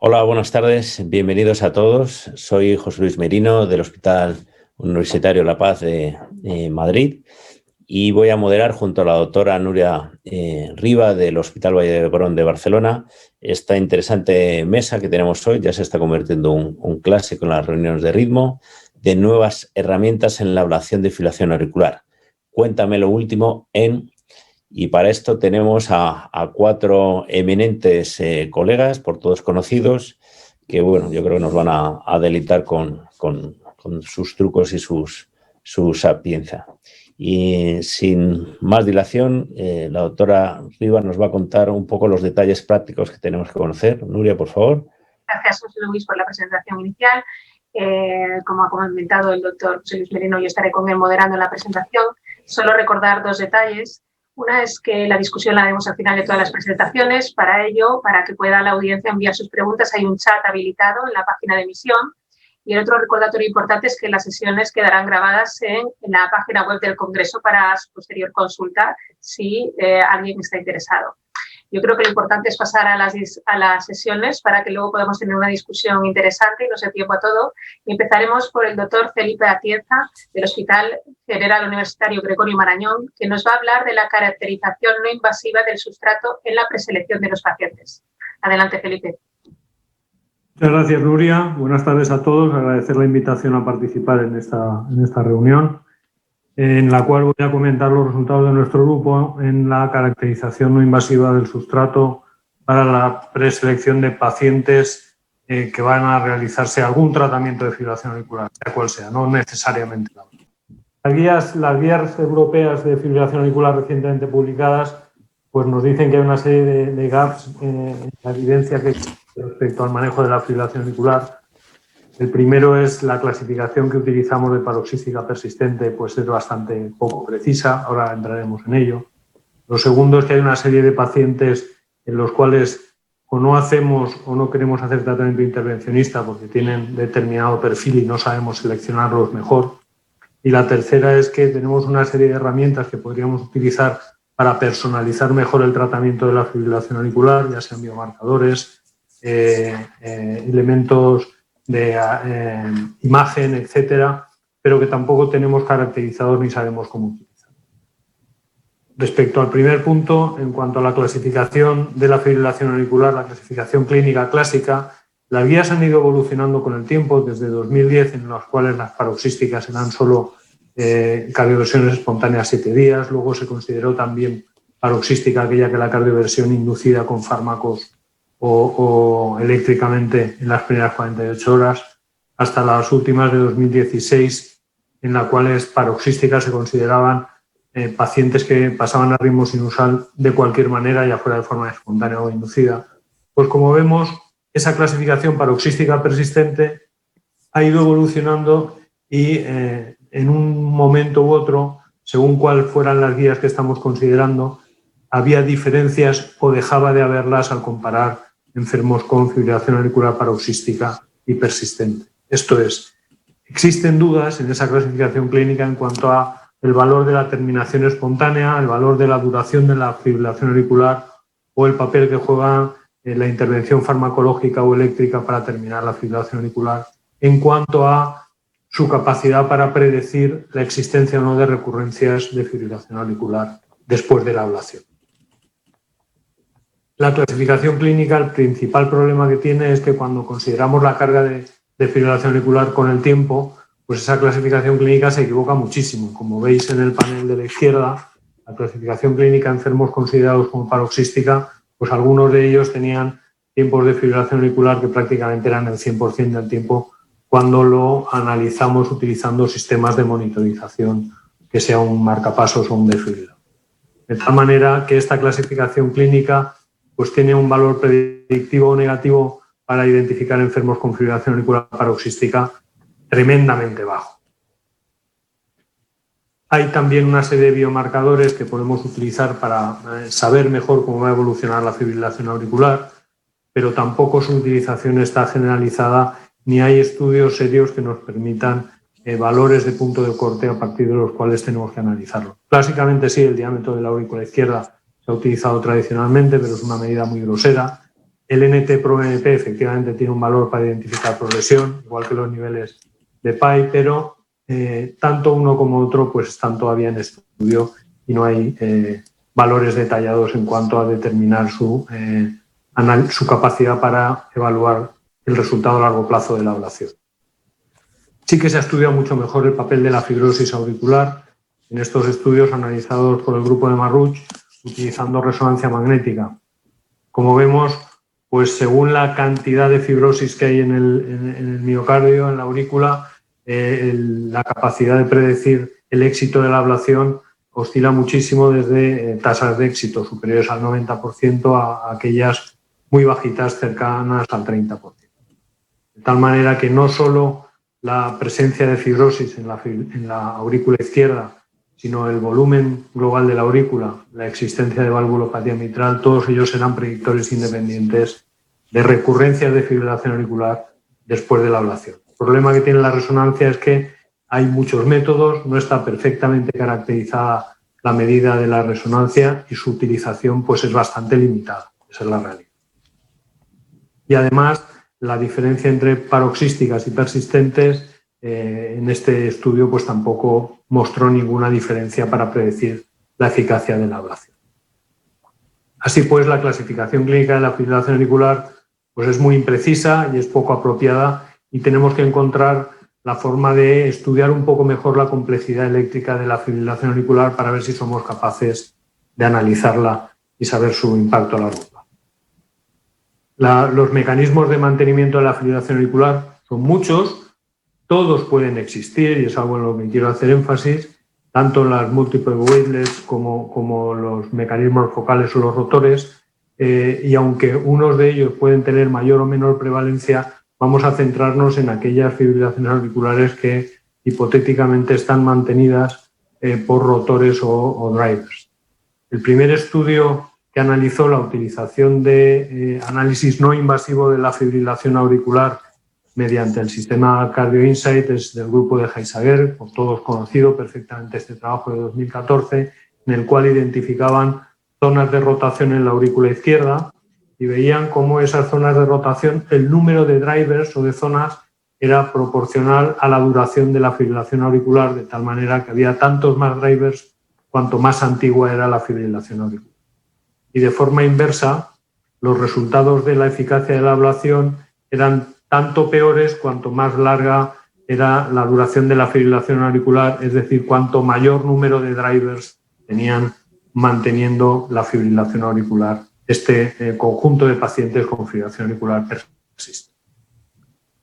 Hola, buenas tardes. Bienvenidos a todos. Soy José Luis Merino del Hospital Universitario La Paz de Madrid y voy a moderar junto a la doctora Nuria Riba del Hospital Vall d'Hebron de Barcelona esta interesante mesa que tenemos hoy. Ya se está convirtiendo en un clásico en las reuniones de ritmo de nuevas herramientas en la ablación de fibrilación auricular. Cuéntame lo último en... Y para esto tenemos a cuatro eminentes colegas, por todos conocidos, que bueno, yo creo que nos van a deleitar con sus trucos y su sapiencia. Y sin más dilación, la doctora Rivas nos va a contar un poco los detalles prácticos que tenemos que conocer. Nuria, por favor. Gracias, José Luis, por la presentación inicial. Como ha comentado el doctor José Luis Merino, yo estaré con él moderando la presentación. Solo recordar dos detalles. Una es que la discusión la haremos al final de todas las presentaciones. Para ello, para que pueda la audiencia enviar sus preguntas, hay un chat habilitado en la página de emisión. Y el otro recordatorio importante es que las sesiones quedarán grabadas en la página web del Congreso para su posterior consulta si alguien está interesado. Yo creo que lo importante es pasar a las sesiones para que luego podamos tener una discusión interesante y nos dé tiempo a todo. Y empezaremos por el doctor Felipe Atienza del Hospital General Universitario Gregorio Marañón, que nos va a hablar de la caracterización no invasiva del sustrato en la preselección de los pacientes. Adelante, Felipe. Muchas gracias, Nuria. Buenas tardes a todos. Agradecer la invitación a participar en esta reunión, en la cual voy a comentar los resultados de nuestro grupo en la caracterización no invasiva del sustrato para la preselección de pacientes que van a realizarse algún tratamiento de fibrilación auricular, sea cual sea, no necesariamente. Las guías europeas de fibrilación auricular recientemente publicadas pues nos dicen que hay una serie de gaps en la evidencia que existe respecto al manejo de la fibrilación auricular. El primero es la clasificación que utilizamos de paroxística persistente, pues es bastante poco precisa, ahora entraremos en ello. Lo segundo es que hay una serie de pacientes en los cuales o no hacemos o no queremos hacer tratamiento intervencionista porque tienen determinado perfil y no sabemos seleccionarlos mejor. Y la tercera es que tenemos una serie de herramientas que podríamos utilizar para personalizar mejor el tratamiento de la fibrilación auricular, ya sean biomarcadores, elementos de imagen, etcétera, pero que tampoco tenemos caracterizados ni sabemos cómo utilizar. Respecto al primer punto, en cuanto a la clasificación de la fibrilación auricular, la clasificación clínica clásica, las guías han ido evolucionando con el tiempo, desde 2010, en las cuales las paroxísticas eran solo cardioversiones espontáneas 7 días, luego se consideró también paroxística aquella que la cardioversión inducida con fármacos o eléctricamente en las primeras 48 horas, hasta las últimas de 2016, en las cuales paroxísticas se consideraban pacientes que pasaban a ritmo sinusal de cualquier manera, ya fuera de forma espontánea o inducida. Pues como vemos, esa clasificación paroxística persistente ha ido evolucionando y en un momento u otro, según cuál fueran las guías que estamos considerando, había diferencias o dejaba de haberlas al comparar enfermos con fibrilación auricular paroxística y persistente. Esto es, existen dudas en esa clasificación clínica en cuanto a el valor de la terminación espontánea, el valor de la duración de la fibrilación auricular o el papel que juega la intervención farmacológica o eléctrica para terminar la fibrilación auricular en cuanto a su capacidad para predecir la existencia o no de recurrencias de fibrilación auricular después de la ablación. La clasificación clínica, el principal problema que tiene es que cuando consideramos la carga de fibrilación auricular con el tiempo, pues esa clasificación clínica se equivoca muchísimo. Como veis en el panel de la izquierda, la clasificación clínica de enfermos considerados como paroxística, pues algunos de ellos tenían tiempos de fibrilación auricular que prácticamente eran el 100% del tiempo cuando lo analizamos utilizando sistemas de monitorización que sea un marcapasos o un desfibrilador. De tal manera que esta clasificación clínica pues tiene un valor predictivo o negativo para identificar enfermos con fibrilación auricular paroxística tremendamente bajo. Hay también una serie de biomarcadores que podemos utilizar para saber mejor cómo va a evolucionar la fibrilación auricular, pero tampoco su utilización está generalizada ni hay estudios serios que nos permitan valores de punto de corte a partir de los cuales tenemos que analizarlo. Clásicamente sí, el diámetro de la aurícula izquierda se ha utilizado tradicionalmente, pero es una medida muy grosera. El NT-proBNP efectivamente tiene un valor para identificar progresión, igual que los niveles de PAI, pero tanto uno como otro pues están todavía en estudio y no hay valores detallados en cuanto a determinar su capacidad para evaluar el resultado a largo plazo de la ablación. Sí que se ha estudiado mucho mejor el papel de la fibrosis auricular en estos estudios analizados por el grupo de Marruch utilizando resonancia magnética. Como vemos, pues según la cantidad de fibrosis que hay en el miocardio, en la aurícula, la capacidad de predecir el éxito de la ablación oscila muchísimo desde tasas de éxito superiores al 90% a aquellas muy bajitas cercanas al 30%. De tal manera que no solo la presencia de fibrosis en la aurícula izquierda, sino el volumen global de la aurícula, la existencia de valvulopatía mitral, todos ellos serán predictores independientes de recurrencias de fibrilación auricular después de la ablación. El problema que tiene la resonancia es que hay muchos métodos, no está perfectamente caracterizada la medida de la resonancia y su utilización pues es bastante limitada, esa es la realidad. Y además, la diferencia entre paroxísticas y persistentes en este estudio pues tampoco mostró ninguna diferencia para predecir la eficacia de la ablación. Así pues, la clasificación clínica de la fibrilación auricular pues es muy imprecisa y es poco apropiada y tenemos que encontrar la forma de estudiar un poco mejor la complejidad eléctrica de la fibrilación auricular para ver si somos capaces de analizarla y saber su impacto a largo plazo. Los mecanismos de mantenimiento de la fibrilación auricular son muchos, todos pueden existir y es algo en lo que quiero hacer énfasis, tanto las multiple wavelets como los mecanismos focales o los rotores, y aunque unos de ellos pueden tener mayor o menor prevalencia, vamos a centrarnos en aquellas fibrilaciones auriculares que hipotéticamente están mantenidas por rotores o drivers. El primer estudio que analizó la utilización de análisis no invasivo de la fibrilación auricular mediante el sistema CardioInsight es del grupo de Heisager, por todos conocido perfectamente este trabajo de 2014, en el cual identificaban zonas de rotación en la aurícula izquierda y veían cómo esas zonas de rotación, el número de drivers o de zonas era proporcional a la duración de la fibrilación auricular, de tal manera que había tantos más drivers cuanto más antigua era la fibrilación auricular. Y de forma inversa, los resultados de la eficacia de la ablación eran tanto peores cuanto más larga era la duración de la fibrilación auricular, es decir, cuanto mayor número de drivers tenían manteniendo la fibrilación auricular, este conjunto de pacientes con fibrilación auricular persistente.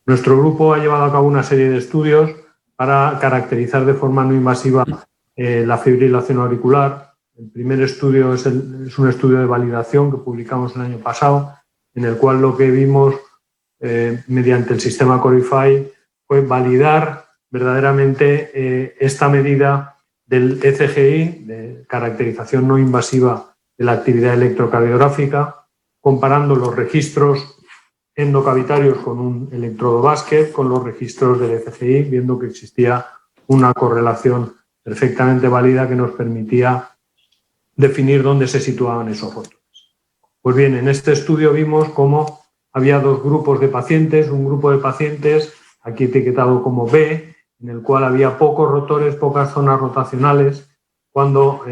Nuestro grupo ha llevado a cabo una serie de estudios para caracterizar de forma no invasiva la fibrilación auricular. El primer estudio es un estudio de validación que publicamos el año pasado, en el cual lo que vimos mediante el sistema Corify fue validar verdaderamente esta medida del ECGI, de caracterización no invasiva de la actividad electrocardiográfica, comparando los registros endocavitarios con un electrodo Basket con los registros del ECGI, viendo que existía una correlación perfectamente válida que nos permitía definir dónde se situaban esos rotores. Pues bien, en este estudio vimos cómo había dos grupos de pacientes, un grupo de pacientes aquí etiquetado como B, en el cual había pocos rotores, pocas zonas rotacionales. Cuando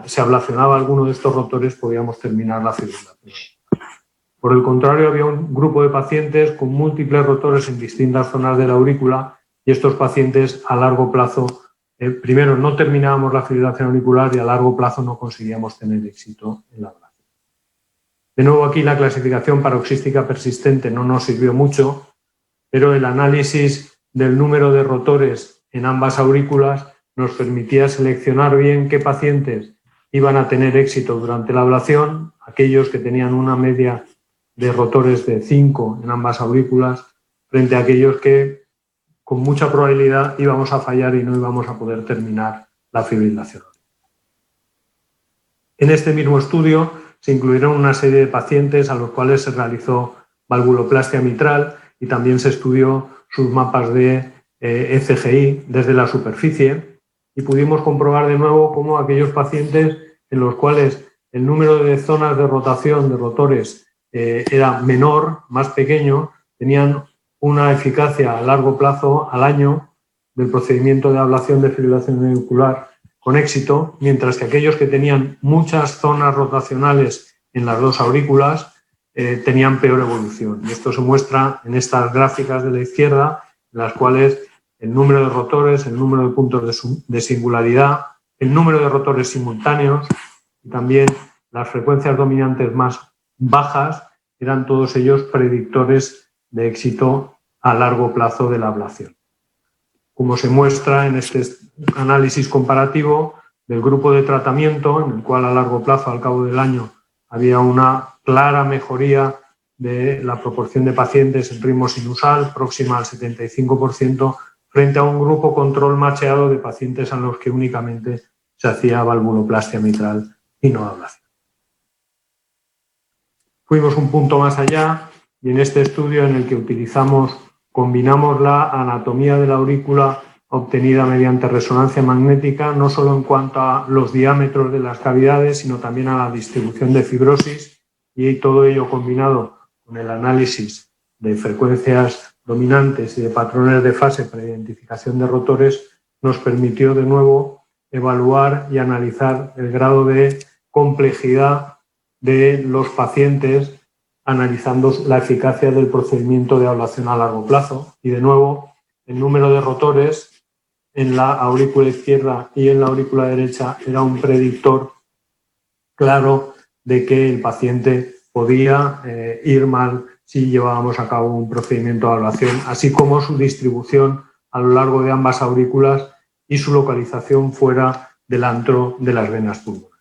se ablacionaba alguno de estos rotores podíamos terminar la fibrilación. Por el contrario, había un grupo de pacientes con múltiples rotores en distintas zonas de la aurícula y estos pacientes a largo plazo, primero no terminábamos la fibrilación auricular y a largo plazo no conseguíamos tener éxito en la ablación. De nuevo aquí la clasificación paroxística persistente no nos sirvió mucho, pero el análisis del número de rotores en ambas aurículas nos permitía seleccionar bien qué pacientes iban a tener éxito durante la ablación, aquellos que tenían una media de rotores de 5 en ambas aurículas, frente a aquellos que con mucha probabilidad íbamos a fallar y no íbamos a poder terminar la fibrilación. En este mismo estudio se incluyeron una serie de pacientes a los cuales se realizó valvuloplastia mitral y también se estudió sus mapas de ECGI desde la superficie y pudimos comprobar de nuevo cómo aquellos pacientes en los cuales el número de zonas de rotación de rotores era menor, más pequeño, tenían una eficacia a largo plazo, al año, del procedimiento de ablación de fibrilación auricular con éxito, mientras que aquellos que tenían muchas zonas rotacionales en las dos aurículas tenían peor evolución. Y esto se muestra en estas gráficas de la izquierda, en las cuales el número de rotores, el número de puntos de singularidad, el número de rotores simultáneos y también las frecuencias dominantes más bajas eran todos ellos predictores de éxito a largo plazo de la ablación. Como se muestra en este análisis comparativo del grupo de tratamiento, en el cual a largo plazo, al cabo del año, había una clara mejoría de la proporción de pacientes en ritmo sinusal, próxima al 75%, frente a un grupo control macheado de pacientes a los que únicamente se hacía valvuloplastia mitral y no ablación. Fuimos un punto más allá y en este estudio en el que combinamos la anatomía de la aurícula obtenida mediante resonancia magnética, no solo en cuanto a los diámetros de las cavidades, sino también a la distribución de fibrosis, y todo ello combinado con el análisis de frecuencias dominantes y de patrones de fase para identificación de rotores, nos permitió de nuevo evaluar y analizar el grado de complejidad de los pacientes, analizando la eficacia del procedimiento de ablación a largo plazo. Y de nuevo, el número de rotores en la aurícula izquierda y en la aurícula derecha era un predictor claro de que el paciente podía ir mal si llevábamos a cabo un procedimiento de ablación, así como su distribución a lo largo de ambas aurículas y su localización fuera del antro de las venas pulmonares.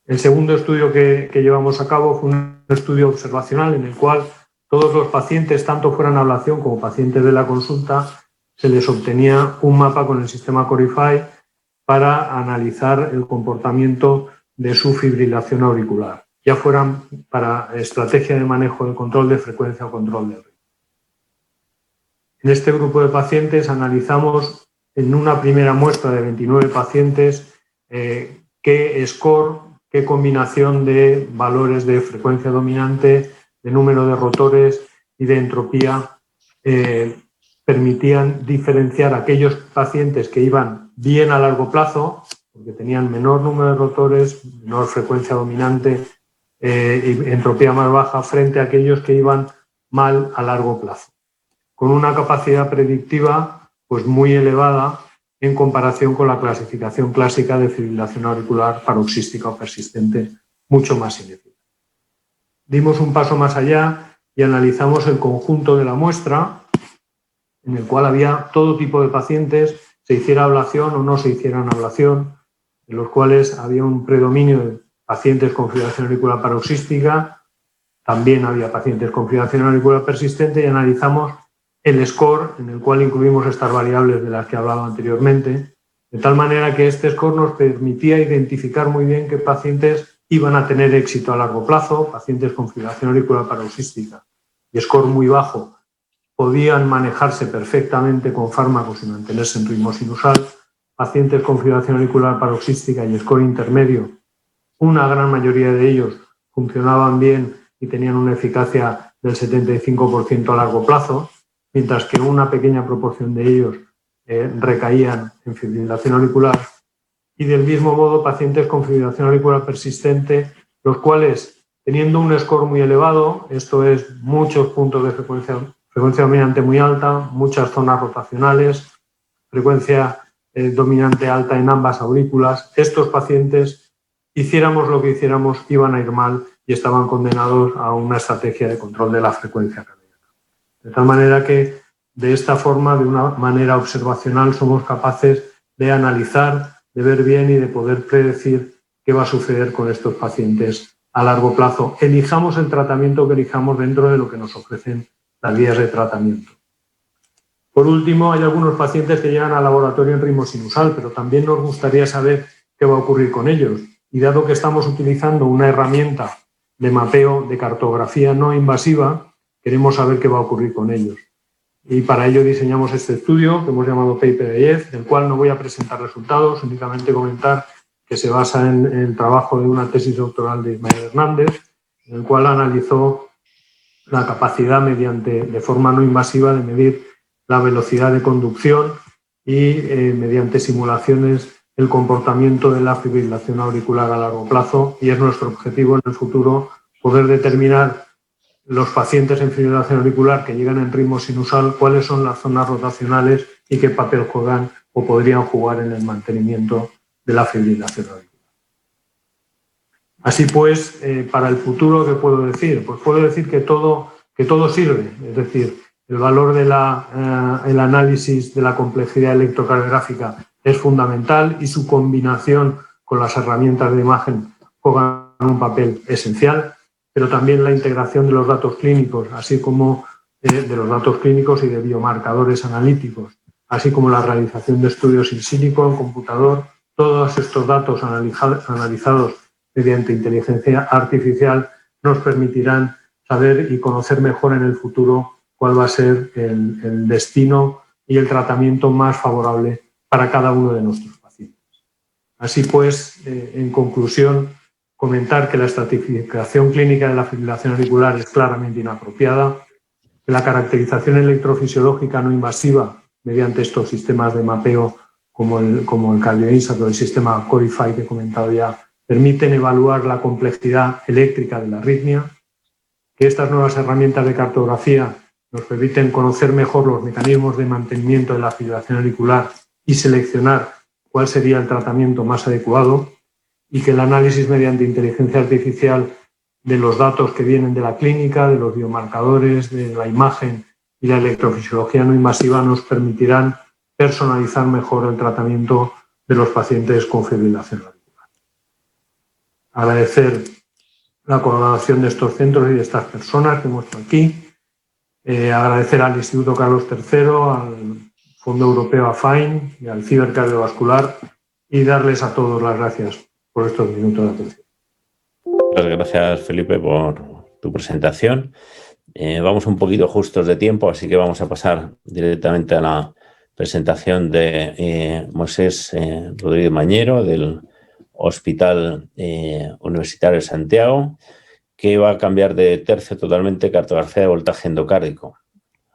El segundo estudio que llevamos a cabo fue un estudio observacional en el cual todos los pacientes, tanto fueran ablación como pacientes de la consulta, se les obtenía un mapa con el sistema Corify para analizar el comportamiento de su fibrilación auricular, ya fueran para estrategia de manejo de control de frecuencia o control de ritmo. En este grupo de pacientes analizamos en una primera muestra de 29 pacientes qué score, qué combinación de valores de frecuencia dominante, de número de rotores y de entropía permitían diferenciar a aquellos pacientes que iban bien a largo plazo, porque tenían menor número de rotores, menor frecuencia dominante y entropía más baja, frente a aquellos que iban mal a largo plazo, con una capacidad predictiva pues muy elevada en comparación con la clasificación clásica de fibrilación auricular paroxística o persistente, mucho más ineficaz. Dimos un paso más allá y analizamos el conjunto de la muestra, en el cual había todo tipo de pacientes, se hiciera ablación o no se hicieran ablación, en los cuales había un predominio de pacientes con fibrilación auricular paroxística, también había pacientes con fibrilación auricular persistente, y analizamos el score, en el cual incluimos estas variables de las que he hablado anteriormente, de tal manera que este score nos permitía identificar muy bien qué pacientes iban a tener éxito a largo plazo, pacientes con fibrilación auricular paroxística y score muy bajo podían manejarse perfectamente con fármacos y mantenerse en ritmo sinusal, pacientes con fibrilación auricular paroxística y score intermedio, una gran mayoría de ellos funcionaban bien y tenían una eficacia del 75% a largo plazo, mientras que una pequeña proporción de ellos recaían en fibrilación auricular, y del mismo modo pacientes con fibrilación auricular persistente, los cuales, teniendo un score muy elevado, esto es muchos puntos de frecuencia dominante muy alta, muchas zonas rotacionales, frecuencia dominante alta en ambas aurículas, estos pacientes, hiciéramos lo que hiciéramos, iban a ir mal y estaban condenados a una estrategia de control de la frecuencia cardíaca. De tal manera que, de esta forma, de una manera observacional, somos capaces de analizar, de ver bien y de poder predecir qué va a suceder con estos pacientes a largo plazo. Elijamos el tratamiento que elijamos dentro de lo que nos ofrecen las guías de tratamiento. Por último, hay algunos pacientes que llegan al laboratorio en ritmo sinusal, pero también nos gustaría saber qué va a ocurrir con ellos. Y dado que estamos utilizando una herramienta de mapeo, de cartografía no invasiva, queremos saber qué va a ocurrir con ellos. Y para ello diseñamos este estudio que hemos llamado Paper-AF, del cual no voy a presentar resultados, únicamente comentar que se basa en el trabajo de una tesis doctoral de Ismael Hernández en el cual analizó la capacidad de forma no invasiva de medir la velocidad de conducción y mediante simulaciones el comportamiento de la fibrilación auricular a largo plazo, y es nuestro objetivo en el futuro poder determinar los pacientes en fibrilación auricular que llegan en ritmo sinusal, cuáles son las zonas rotacionales y qué papel juegan o podrían jugar en el mantenimiento de la fibrilación auricular. Así pues, para el futuro, ¿qué puedo decir? Pues puedo decir que todo sirve, es decir, el valor del análisis de la complejidad electrocardiográfica es fundamental y su combinación con las herramientas de imagen juegan un papel esencial, pero también la integración de los datos clínicos, así como de los datos clínicos y de biomarcadores analíticos, así como la realización de estudios in silico en computador, todos estos datos analizados mediante inteligencia artificial nos permitirán saber y conocer mejor en el futuro cuál va a ser el destino y el tratamiento más favorable para cada uno de nuestros pacientes. Así pues, en conclusión, comentar que la estratificación clínica de la fibrilación auricular es claramente inapropiada, que la caracterización electrofisiológica no invasiva mediante estos sistemas de mapeo como el CardioINSAT o el sistema Corify que he comentado ya, permiten evaluar la complejidad eléctrica de la arritmia, que estas nuevas herramientas de cartografía nos permiten conocer mejor los mecanismos de mantenimiento de la fibrilación auricular y seleccionar cuál sería el tratamiento más adecuado, y que el análisis mediante inteligencia artificial de los datos que vienen de la clínica, de los biomarcadores, de la imagen y la electrofisiología no invasiva nos permitirán personalizar mejor el tratamiento de los pacientes con fibrilación auricular. Agradecer la colaboración de estos centros y de estas personas que muestro aquí. Agradecer al Instituto Carlos III, al Fondo Europeo AFAIN y al Cibercardiovascular, y darles a todos las gracias por estos minutos de atención. Muchas gracias, Felipe, por tu presentación. Vamos un poquito justos de tiempo, así que vamos a pasar directamente a la presentación de Moisés Rodríguez Mañero, del Hospital Universitario de Santiago, que va a cambiar de tercio totalmente cartografía de voltaje endocárdico.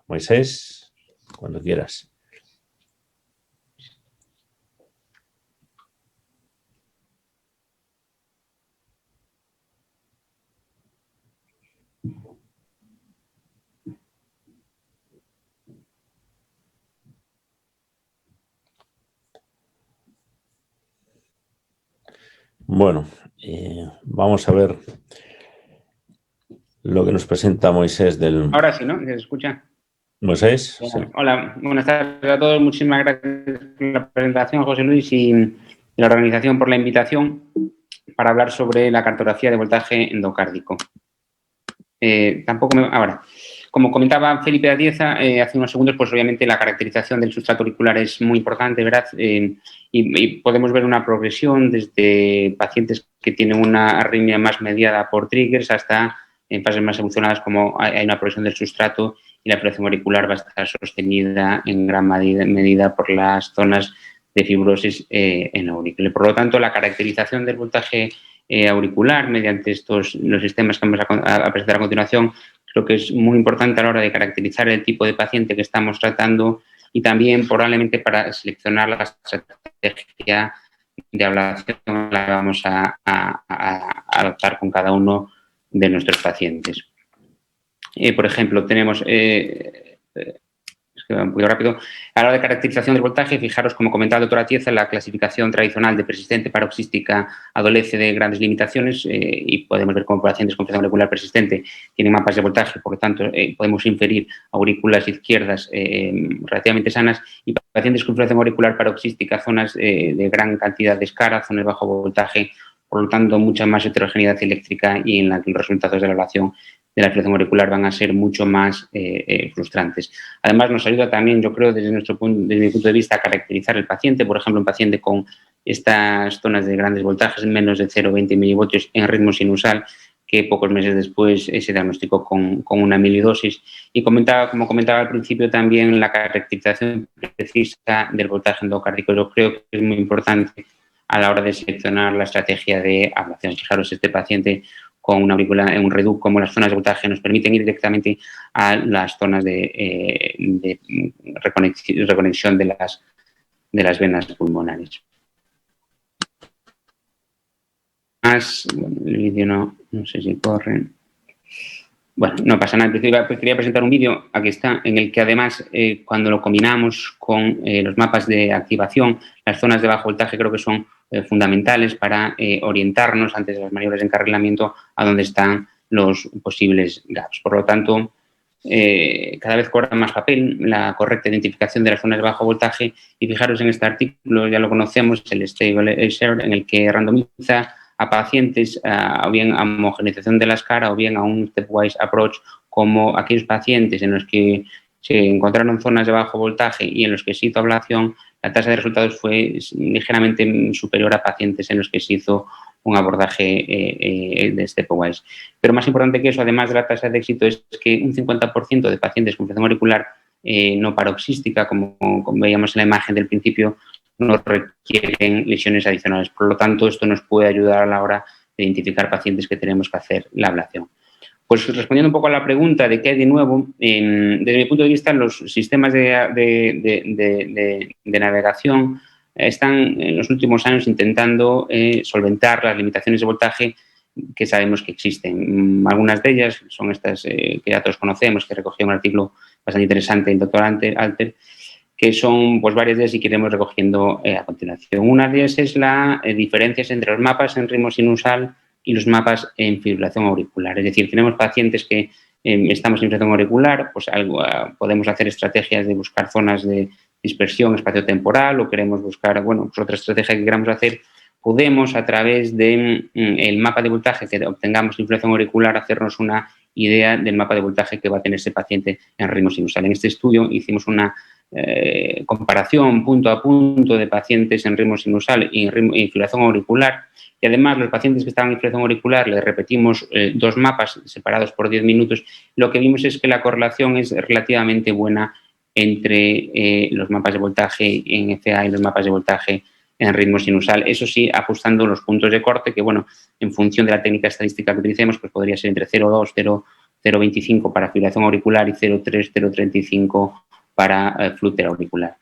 Moisés, cuando quieras. Bueno, vamos a ver lo que nos presenta Moisés del... Ahora sí, ¿no? ¿Se escucha? Moisés. Bueno, Sí. Hola, buenas tardes a todos. Muchísimas gracias por la presentación, José Luis, y la organización por la invitación para hablar sobre la cartografía de voltaje endocárdico. Ahora, como comentaba Felipe Atieza hace unos segundos, pues obviamente la caracterización del sustrato auricular es muy importante, ¿verdad? Y podemos ver una progresión desde pacientes que tienen una arritmia más mediada por triggers hasta en fases más evolucionadas, como hay una progresión del sustrato y la fibrilación auricular va a estar sostenida en gran medida por las zonas de fibrosis en la aurícula. Por lo tanto, la caracterización del voltaje auricular mediante los sistemas que vamos a presentar a continuación creo que es muy importante a la hora de caracterizar el tipo de paciente que estamos tratando y también probablemente para seleccionar la estrategia de ablación la que vamos a adoptar con cada uno de nuestros pacientes. Por ejemplo, tenemos... un poquito rápido. A la hora de caracterización del voltaje, fijaros, como comentaba el doctor Atieza, la clasificación tradicional de persistente paroxística adolece de grandes limitaciones y podemos ver cómo pacientes con fibrilación auricular persistente tienen mapas de voltaje, por lo tanto, podemos inferir aurículas izquierdas relativamente sanas, y pacientes con fibrilación auricular paroxística, zonas de gran cantidad de escara, zonas de bajo voltaje, por lo tanto, mucha más heterogeneidad eléctrica y en la que los resultados de la evaluación de la fibrilación auricular van a ser mucho más frustrantes. Además, nos ayuda también, yo creo, desde mi punto de vista, a caracterizar el paciente. Por ejemplo, un paciente con estas zonas de grandes voltajes, menos de 0,20 milivoltios en ritmo sinusal, que pocos meses después se diagnosticó con una amilidosis. Y como comentaba al principio, también la caracterización precisa del voltaje endocárdico. Yo creo que es muy importante a la hora de seleccionar la estrategia de ablación. Fijaros, este paciente con una aurícula, un reduct como las zonas de voltaje nos permiten ir directamente a las zonas de reconexión de las venas pulmonares. Bueno, el vídeo no sé si corre. Bueno, no pasa nada. Quería presentar un vídeo, aquí está, en el que además cuando lo combinamos con los mapas de activación, las zonas de bajo voltaje creo que son fundamentales para orientarnos antes de las maniobras de encarrilamiento a dónde están los posibles gaps. Por lo tanto, cada vez cobra más papel la correcta identificación de las zonas de bajo voltaje y fijaros en este artículo, ya lo conocemos, el Stable Share, en el que randomiza a pacientes o bien a homogeneización de la escala o bien a un stepwise approach, como aquellos pacientes en los que se encontraron zonas de bajo voltaje y en los que se hizo ablación, la tasa de resultados fue ligeramente superior a pacientes en los que se hizo un abordaje de stepwise. Pero más importante que eso, además de la tasa de éxito, es que un 50% de pacientes con infección auricular no paroxística, como veíamos en la imagen del principio, no requieren lesiones adicionales. Por lo tanto, esto nos puede ayudar a la hora de identificar pacientes que tenemos que hacer la ablación. Pues respondiendo un poco a la pregunta de qué hay de nuevo, desde mi punto de vista, los sistemas de navegación están en los últimos años intentando solventar las limitaciones de voltaje que sabemos que existen. Algunas de ellas son estas que ya todos conocemos, que recogió un artículo bastante interesante el doctor Alter, que son pues varias de ellas y que iremos recogiendo a continuación. Una de ellas es la diferencias entre los mapas en ritmo sinusal y los mapas en fibrilación auricular. Es decir, tenemos pacientes que estamos en fibrilación auricular, pues podemos hacer estrategias de buscar zonas de dispersión espaciotemporal o queremos buscar, bueno, pues otra estrategia que queramos hacer, podemos a través del mapa de voltaje que obtengamos en fibrilación auricular hacernos una idea del mapa de voltaje que va a tener ese paciente en ritmo sinusal. En este estudio hicimos una comparación punto a punto de pacientes en ritmo sinusal y en fibrilación auricular, y además los pacientes que estaban en fibrilación auricular les repetimos dos mapas separados por 10 minutos. Lo que vimos es que la correlación es relativamente buena entre los mapas de voltaje en FA y los mapas de voltaje en ritmo sinusal. Eso sí, ajustando los puntos de corte, que bueno, en función de la técnica estadística que utilicemos, pues podría ser entre 0,2, 0,25 para fibrilación auricular y 0,3, 0,35 para flúter auricular.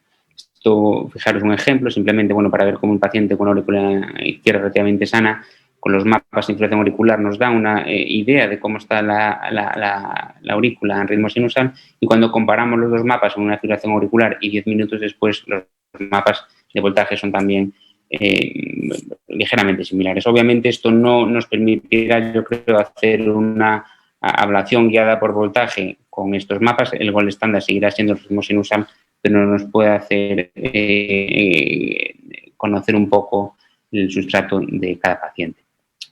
Esto, fijaros un ejemplo, simplemente bueno, para ver cómo un paciente con una aurícula izquierda relativamente sana, con los mapas de fibrilación auricular nos da una idea de cómo está la aurícula en ritmo sinusal, y cuando comparamos los dos mapas en una fibrilación auricular y 10 minutos después, los mapas de voltaje son también ligeramente similares. Obviamente esto no nos permitirá, yo creo, hacer una ablación guiada por voltaje con estos mapas. El gold estándar seguirá siendo el ritmo sinusal, pero nos puede hacer conocer un poco el sustrato de cada paciente.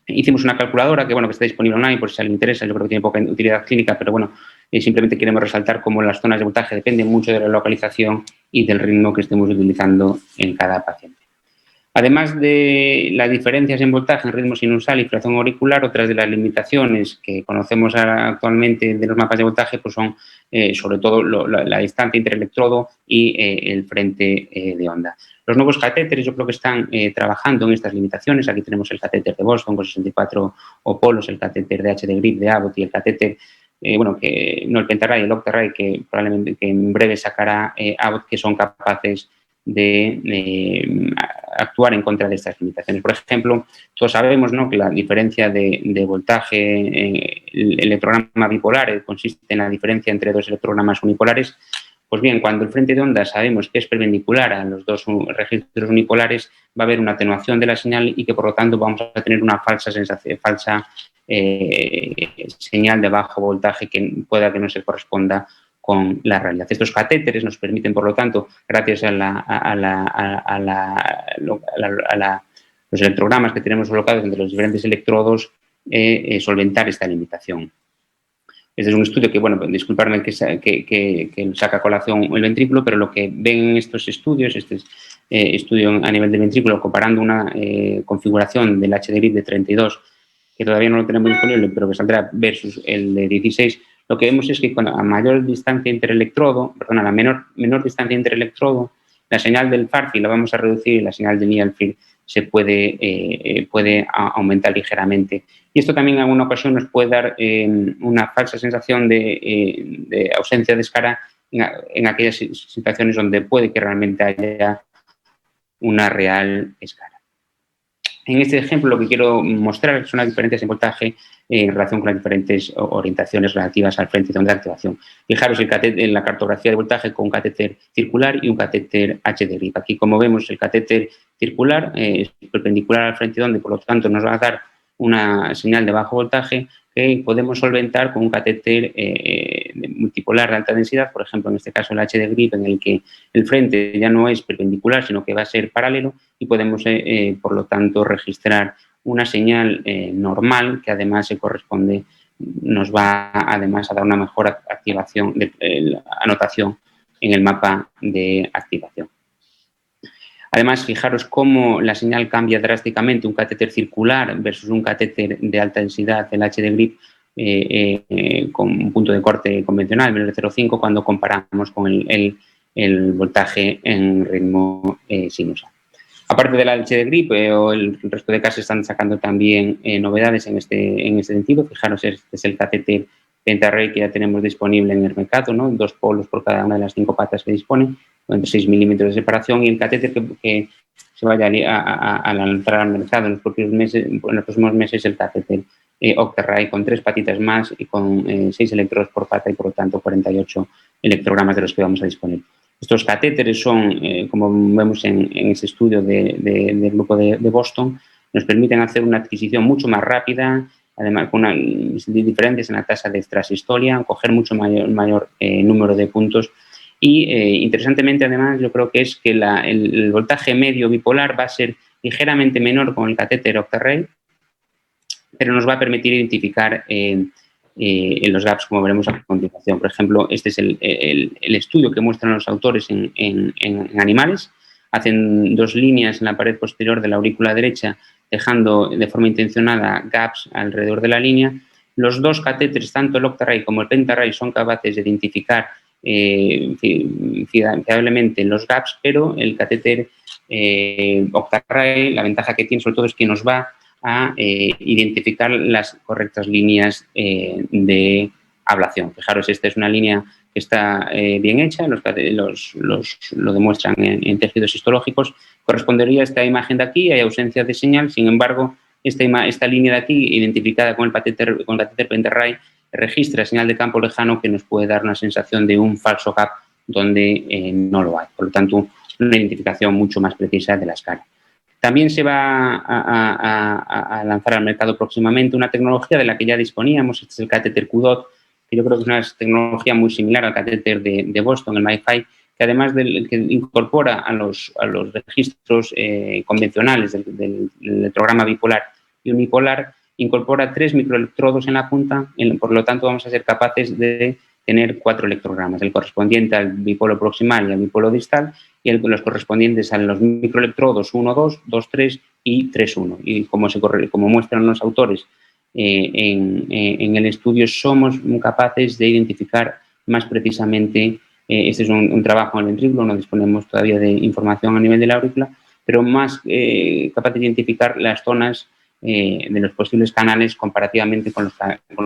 Hicimos una calculadora que, bueno, que está disponible online por si a alguien le interesa. Yo creo que tiene poca utilidad clínica, pero bueno, simplemente queremos resaltar cómo las zonas de voltaje dependen mucho de la localización y del ritmo que estemos utilizando en cada paciente. Además de las diferencias en voltaje en ritmo sinusal y fibrilación auricular, otras de las limitaciones que conocemos actualmente de los mapas de voltaje pues son sobre todo la distancia entre el electrodo y el frente de onda. Los nuevos catéteres yo creo que están trabajando en estas limitaciones. Aquí tenemos el catéter de Boston con 64 opolos, el catéter de HD Grip de Abbott y el catéter, bueno, que no el Pentaray, el Octaray, que probablemente que en breve sacará Abbott, que son capaces de actuar en contra de estas limitaciones. Por ejemplo, todos sabemos, ¿no?, que la diferencia de voltaje en el electrograma bipolar consiste en la diferencia entre dos electrogramas unipolares. Pues bien, cuando el frente de onda sabemos que es perpendicular a los dos registros unipolares, va a haber una atenuación de la señal y que, por lo tanto, vamos a tener una falsa señal de bajo voltaje que pueda que no se corresponda con la realidad. Estos catéteres nos permiten, por lo tanto, gracias a los electrogramas que tenemos colocados entre los diferentes electrodos, solventar esta limitación. Este es un estudio que, bueno, disculparme que saca a colación el ventrículo, pero lo que ven en estos estudios, este estudio a nivel del ventrículo, comparando una configuración del HD Grip de 32, que todavía no lo tenemos disponible, pero que saldrá, versus el de 16, lo que vemos es que a mayor distancia entre electrodo, perdón, a la menor distancia entre electrodo, la señal del far field la vamos a reducir y la señal del near field se puede aumentar ligeramente. Y esto también en alguna ocasión nos puede dar una falsa sensación de ausencia de escara en aquellas situaciones donde puede que realmente haya una real escara. En este ejemplo lo que quiero mostrar son las diferencias en voltaje en relación con las diferentes orientaciones relativas al frente de onda de activación. Fijaros en la cartografía de voltaje con un catéter circular y un catéter HD-grip. Aquí, como vemos, el catéter circular es perpendicular al frente de onda y, por lo tanto, nos va a dar una señal de bajo voltaje que podemos solventar con un catéter multipolar de alta densidad, por ejemplo, en este caso el HD-grip, en el que el frente ya no es perpendicular, sino que va a ser paralelo y podemos, por lo tanto, registrar una señal normal que además nos va además a dar una mejor activación, anotación en el mapa de activación. Además, fijaros cómo la señal cambia drásticamente un catéter circular versus un catéter de alta densidad, el HD-grip, con un punto de corte convencional, menos de 0,5, cuando comparamos con el voltaje en ritmo sinusal. Aparte del HD-grip, el resto de casas están sacando también novedades en este sentido. Fijaros, este es el catéter PentaRay que ya tenemos disponible en el mercado, ¿no? 2 polos por cada una de las 5 patas que dispone, entre 6 milímetros de separación, y el catéter que se vaya a lanzar al mercado en los próximos meses, el catéter OctaRay con 3 patitas más y con 6 electrodos por pata y, por lo tanto, 48 electrogramas de los que vamos a disponer. Estos catéteres son, como vemos en ese estudio del grupo de Boston, nos permiten hacer una adquisición mucho más rápida, además con diferencias en la tasa de extrasistolia, coger mucho mayor número de puntos y, interesantemente, además, yo creo que es que el voltaje medio bipolar va a ser ligeramente menor con el catéter OctaRay, pero nos va a permitir identificar los gaps, como veremos a continuación. Por ejemplo, este es el estudio que muestran los autores en animales. Hacen 2 líneas en la pared posterior de la aurícula derecha, dejando de forma intencionada gaps alrededor de la línea. Los 2 catéteres, tanto el OctaRay como el PentaRay, son capaces de identificar fiablemente los gaps, pero el catéter OctaRay, la ventaja que tiene sobre todo es que nos va a identificar las correctas líneas de ablación. Fijaros, esta es una línea que está bien hecha, lo demuestran en tejidos histológicos. Correspondería a esta imagen de aquí, hay ausencia de señal, sin embargo, esta línea de aquí, identificada con el catéter PentaRay, registra señal de campo lejano que nos puede dar una sensación de un falso gap donde no lo hay. Por lo tanto, una identificación mucho más precisa de la escala. También se va a lanzar al mercado próximamente una tecnología de la que ya disponíamos, este es el catéter QDOT, que yo creo que es una tecnología muy similar al catéter de Boston, el MiFi, que además que incorpora a los registros convencionales del electrograma bipolar y unipolar, incorpora 3 microelectrodos en la punta, por lo tanto vamos a ser capaces de tener 4 electrogramas, el correspondiente al bipolo proximal y al bipolo distal, y los correspondientes a los microelectrodos 1,2, 2,3 y 3,1. Y como muestran los autores en el estudio, somos capaces de identificar más precisamente, este es un trabajo en el ventrículo, no disponemos todavía de información a nivel de la aurícula, pero más capaz de identificar las zonas de los posibles canales comparativamente con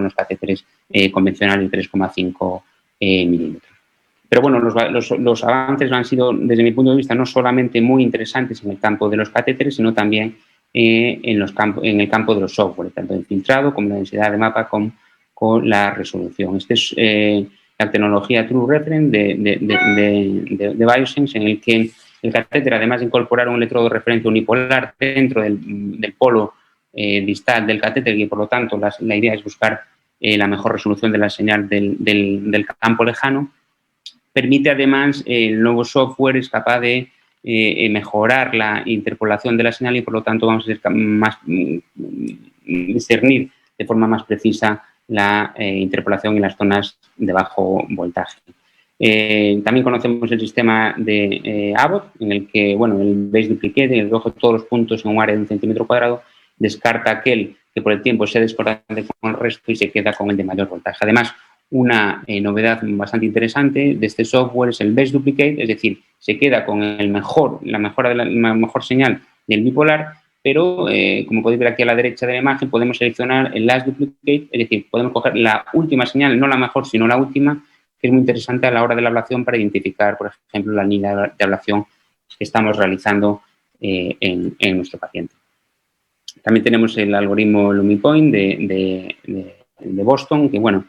los catéteres convencionales de 3,5 milímetros. Pero bueno, los avances han sido, desde mi punto de vista, no solamente muy interesantes en el campo de los catéteres, sino también en el campo de los software, tanto en filtrado como en la densidad de mapa con la resolución. Esta es la tecnología True Reference de Biosense, en el que el catéter, además de incorporar un electrodo de referencia unipolar dentro del polo distal del catéter, y por lo tanto la idea es buscar la mejor resolución de la señal del campo lejano, permite además el nuevo software es capaz de mejorar la interpolación de la señal y por lo tanto vamos a ser más discernir de forma más precisa la interpolación en las zonas de bajo voltaje. También conocemos el sistema de Abbott, en el que, bueno, el base duplicate, en el que coge todos los puntos en un área de 1 centímetro cuadrado, descarta aquel que por el tiempo sea discordante con el resto y se queda con el de mayor voltaje. Además, una novedad bastante interesante de este software es el Best Duplicate, es decir, se queda con la mejor señal del bipolar, pero como podéis ver aquí a la derecha de la imagen, podemos seleccionar el Last Duplicate, es decir, podemos coger la última señal, no la mejor, sino la última, que es muy interesante a la hora de la ablación para identificar, por ejemplo, la línea de ablación que estamos realizando en nuestro paciente. También tenemos el algoritmo LumiPoint de Boston, que, bueno,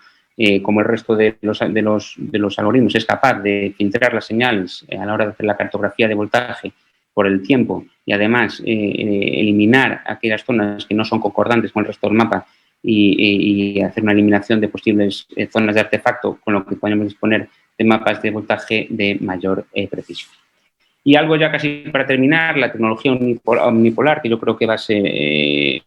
como el resto de los algoritmos, es capaz de filtrar las señales a la hora de hacer la cartografía de voltaje por el tiempo y, además, eliminar aquellas zonas que no son concordantes con el resto del mapa y hacer una eliminación de posibles zonas de artefacto, con lo que podemos disponer de mapas de voltaje de mayor precisión. Y algo ya casi para terminar, la tecnología omnipolar, que yo creo que va a ser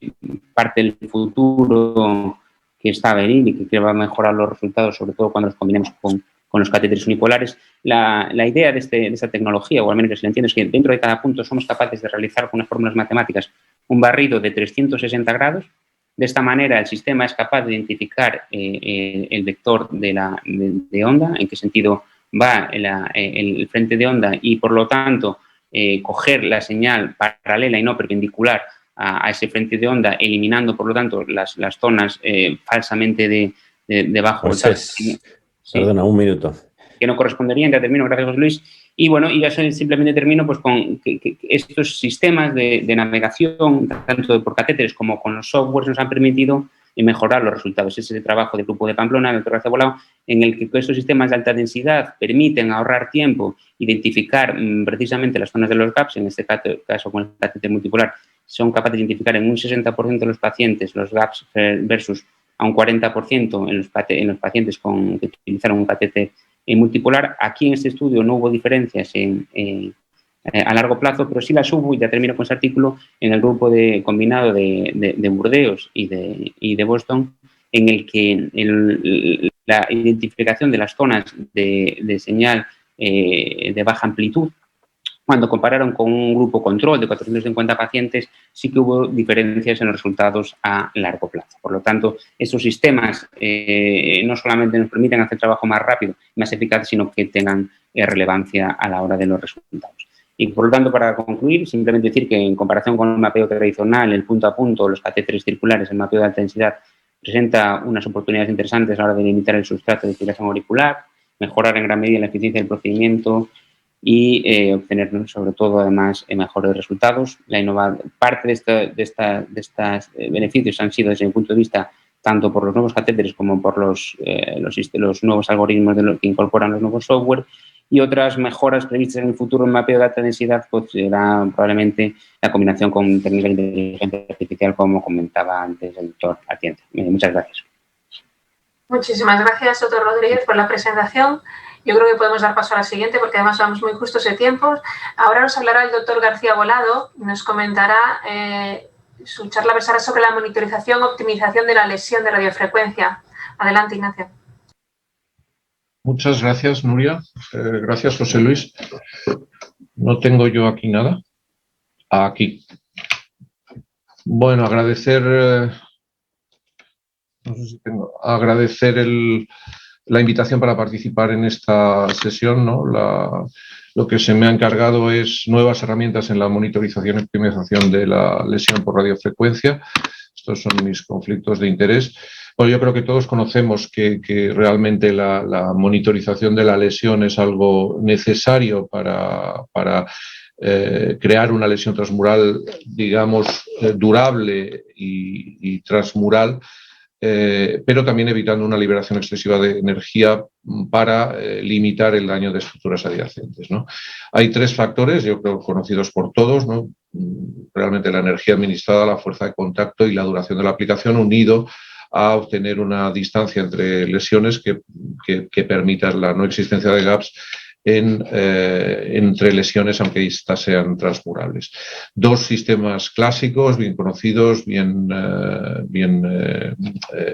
parte del futuro que está a venir y que va a mejorar los resultados, sobre todo cuando los combinemos con los catéteres unipolares. La idea de esta tecnología, o al menos que se entiende, es que dentro de cada punto somos capaces de realizar con unas fórmulas matemáticas un barrido de 360 grados. De esta manera, el sistema es capaz de identificar el vector de onda, en qué sentido va el frente de onda y, por lo tanto, coger la señal paralela y no perpendicular a ese frente de onda, eliminando, por lo tanto, las zonas falsamente de bajo voltaje. Sí. Perdona, un minuto. Que no corresponderían. Ya termino, gracias, José Luis. Y, bueno, y ya simplemente termino pues, con que estos sistemas de navegación, tanto por catéteres como con los softwares, nos han permitido mejorar los resultados. Ese es el trabajo del grupo de Pamplona, del doctor García Bolao, en el que estos sistemas de alta densidad permiten ahorrar tiempo, identificar precisamente las zonas de los gaps, en este caso con el catéter multipolar, son capaces de identificar en un 60% de los pacientes los gaps versus a un 40% en los pacientes que utilizaron un catéter multipolar. Aquí en este estudio no hubo diferencias a largo plazo, pero sí las hubo, y ya termino con ese artículo, en el grupo combinado de Burdeos y de Boston, en el que la identificación de las zonas de señal de baja amplitud, cuando compararon con un grupo control de 450 pacientes, sí que hubo diferencias en los resultados a largo plazo. Por lo tanto, estos sistemas no solamente nos permiten hacer trabajo más rápido, más eficaz, sino que tengan relevancia a la hora de los resultados. Y, por lo tanto, para concluir, simplemente decir que en comparación con el mapeo tradicional, el punto a punto, los catéteres circulares, el mapeo de alta densidad presenta unas oportunidades interesantes a la hora de limitar el sustrato de fibrilación auricular, mejorar en gran medida la eficiencia del procedimiento y obtener, sobre todo, además, mejores resultados. Parte de estos beneficios han sido, desde mi punto de vista, tanto por los nuevos catéteres como por los nuevos algoritmos que incorporan los nuevos software, y otras mejoras previstas en el futuro en mapeo de alta densidad, pues será probablemente la combinación con técnicas de inteligencia artificial, como comentaba antes el doctor Atienza. Muchas gracias. Muchísimas gracias, doctor Rodríguez, por la presentación. Yo creo que podemos dar paso a la siguiente, porque además vamos muy justos de tiempo. Ahora nos hablará el doctor García Bolado y nos comentará su charla versará sobre la monitorización y optimización de la lesión de radiofrecuencia. Adelante, Ignacio. Muchas gracias, Nuria. Gracias, José Luis. No tengo yo aquí nada. Aquí. Bueno, agradecer la invitación para participar en esta sesión, ¿no? Lo que se me ha encargado es nuevas herramientas en la monitorización y optimización de la lesión por radiofrecuencia. Estos son mis conflictos de interés. Bueno, yo creo que todos conocemos que realmente la monitorización de la lesión es algo necesario para crear una lesión transmural, digamos, durable y transmural, pero también evitando una liberación excesiva de energía para limitar el daño de estructuras adyacentes, ¿no? Hay tres factores, yo creo, conocidos por todos, ¿no? Realmente la energía administrada, la fuerza de contacto y la duración de la aplicación, unido a obtener una distancia entre lesiones que permita la no existencia de gaps entre lesiones, aunque estas sean transmurables. Dos sistemas clásicos, bien conocidos, bien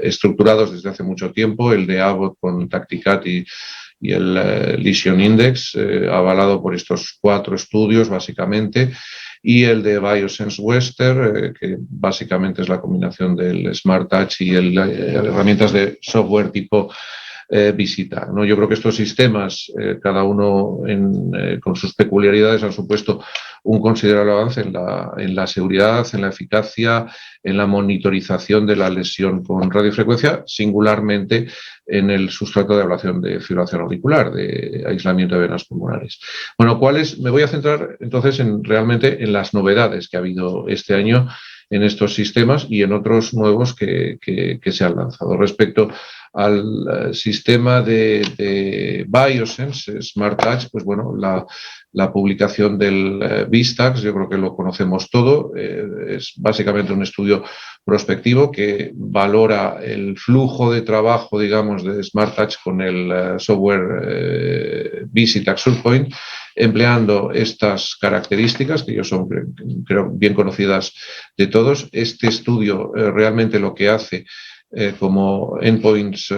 estructurados desde hace mucho tiempo, el de Abbott con Tacticat y el Lesion Index, avalado por estos 4 estudios, básicamente, y el de Biosense Webster, que básicamente es la combinación del Smart Touch y herramientas de software tipo visita, ¿no? Yo creo que estos sistemas, cada uno con sus peculiaridades, han supuesto un considerable avance en la seguridad, en la eficacia, en la monitorización de la lesión con radiofrecuencia, singularmente en el sustrato de ablación de fibrilación auricular, de aislamiento de venas pulmonares. Bueno, me voy a centrar entonces realmente en las novedades que ha habido este año en estos sistemas y en otros nuevos que se han lanzado. Respecto al sistema de Biosense Smart Touch, pues bueno, la publicación del VISTAX, yo creo que lo conocemos todo, es básicamente un estudio prospectivo que valora el flujo de trabajo, digamos, de Smart Touch con el software VISTAX SurPoint, empleando estas características que yo son, creo, bien conocidas de todos. Este estudio realmente lo que hace como endpoints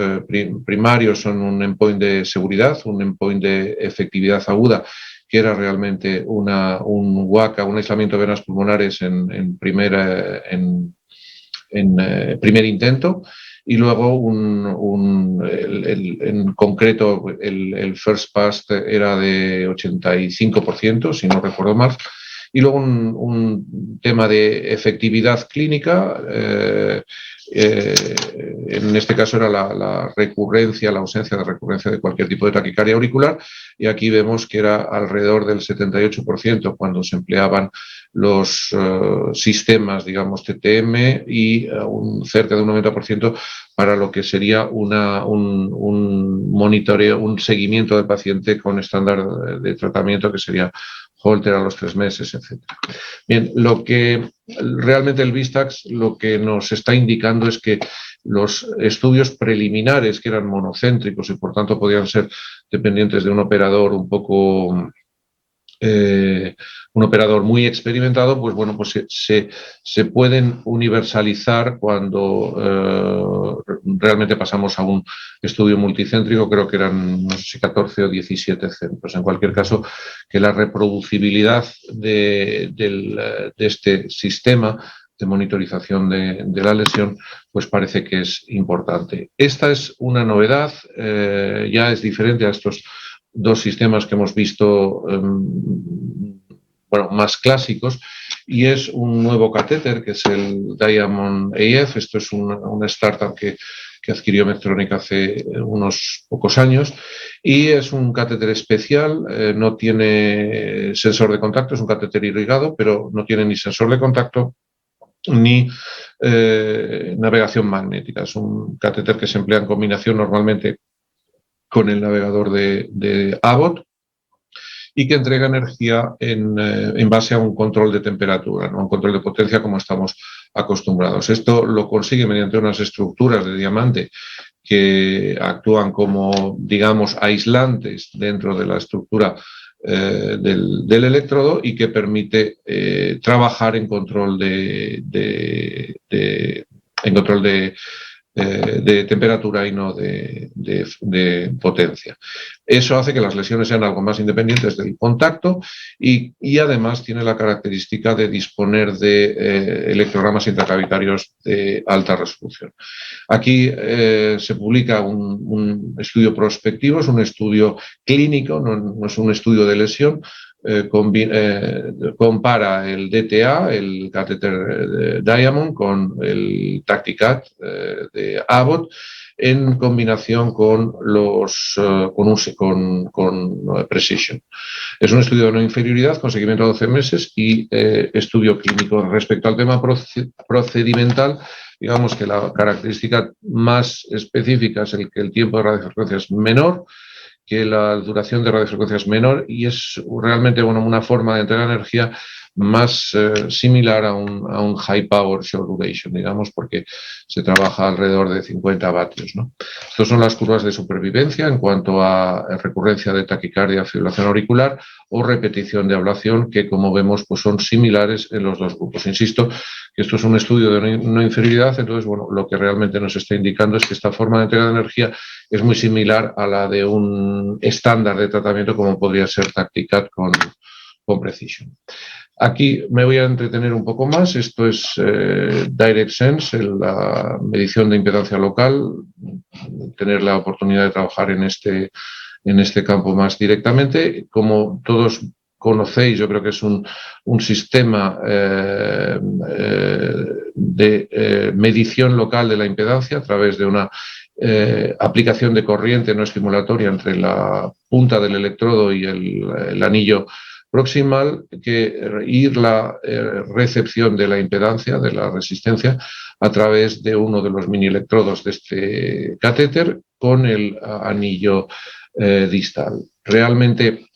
primarios son un endpoint de seguridad, un endpoint de efectividad aguda, que era realmente un WACA, un aislamiento de venas pulmonares en primer intento, y luego en concreto el first pass era de 85%, si no recuerdo mal, y luego un tema de efectividad clínica. En este caso era la recurrencia, la ausencia de recurrencia de cualquier tipo de taquicardia auricular, y aquí vemos que era alrededor del 78% cuando se empleaban los sistemas, digamos, TTM, y cerca de un 90% para lo que sería un monitoreo, un seguimiento del paciente con estándar de tratamiento, que sería Holter a los 3 meses, etc. Bien, lo que realmente el VISTAX lo que nos está indicando es que los estudios preliminares, que eran monocéntricos y por tanto podían ser dependientes de un operador un operador muy experimentado, pues bueno, pues se pueden universalizar cuando realmente pasamos a un estudio multicéntrico. Creo que eran, no sé si 14 o 17 centros. En cualquier caso, que la reproducibilidad de este sistema de monitorización de la lesión, pues parece que es importante. Esta es una novedad, ya es diferente a estos dos sistemas que hemos visto más clásicos, y es un nuevo catéter que es el Diamond AF. Esto es una startup que adquirió Medtronic hace unos pocos años, y es un catéter especial, no tiene sensor de contacto, es un catéter irrigado, pero no tiene ni sensor de contacto ni navegación magnética. Es un catéter que se emplea en combinación normalmente con el navegador de Abbott, y que entrega energía en base a un control de temperatura, no un control de potencia como estamos acostumbrados. Esto lo consigue mediante unas estructuras de diamante que actúan como, digamos, aislantes dentro de la estructura del electrodo, y que permite trabajar en control de temperatura y no de potencia. Eso hace que las lesiones sean algo más independientes del contacto, y además tiene la característica de disponer de electrogramas intracavitarios de alta resolución. Aquí se publica un estudio prospectivo, es un estudio clínico, no es un estudio de lesión. Compara el DTA, el catéter Diamond, con el TactiCat de Abbott, en combinación con Precision. Es un estudio de no inferioridad con seguimiento a 12 meses y estudio clínico. Respecto al tema procedimental, digamos que la característica más específica es que el tiempo de radiofrecuencia es menor, que la duración de radiofrecuencia es menor, y es realmente una forma de entregar energía más similar a un high power short duration, digamos, porque se trabaja alrededor de 50 vatios, ¿no? Estas son las curvas de supervivencia en cuanto a recurrencia de taquicardia, fibrilación auricular o repetición de ablación, que, como vemos, pues son similares en los dos grupos. Insisto que esto es un estudio de no inferioridad, entonces, bueno, lo que realmente nos está indicando es que esta forma de entrega de energía es muy similar a la de un estándar de tratamiento como podría ser TactiCat con Precision. Aquí me voy a entretener un poco más. Esto es DirectSense, la medición de impedancia local tener la oportunidad de trabajar en este campo más directamente. Como todos conocéis, yo creo que es un sistema de medición local de la impedancia a través de una aplicación de corriente no estimulatoria entre la punta del electrodo y el anillo proximal y la recepción de la impedancia, de la resistencia, a través de uno de los mini electrodos de este catéter con el anillo distal. Realmente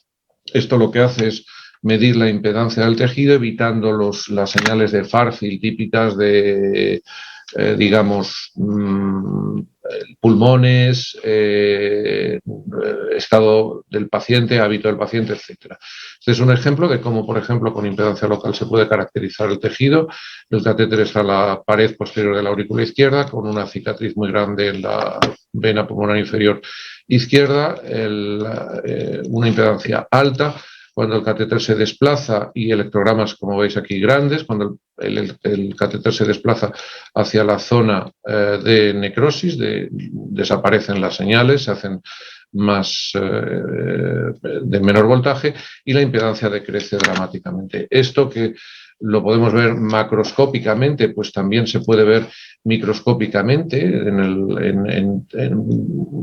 esto lo que hace es medir la impedancia del tejido, evitando las señales de Farfield típicas de, digamos, pulmones, estado del paciente, hábito del paciente, etc. Este es un ejemplo de cómo, por ejemplo, con impedancia local se puede caracterizar el tejido. El catéter está en la pared posterior de la aurícula izquierda, con una cicatriz muy grande en la vena pulmonar inferior izquierda, una impedancia alta. Cuando el catéter se desplaza, y electrogramas, como veis aquí, grandes, cuando el catéter se desplaza hacia la zona de necrosis, desaparecen las señales, se hacen más de menor voltaje y la impedancia decrece dramáticamente. Esto, que lo podemos ver macroscópicamente, pues también se puede ver microscópicamente,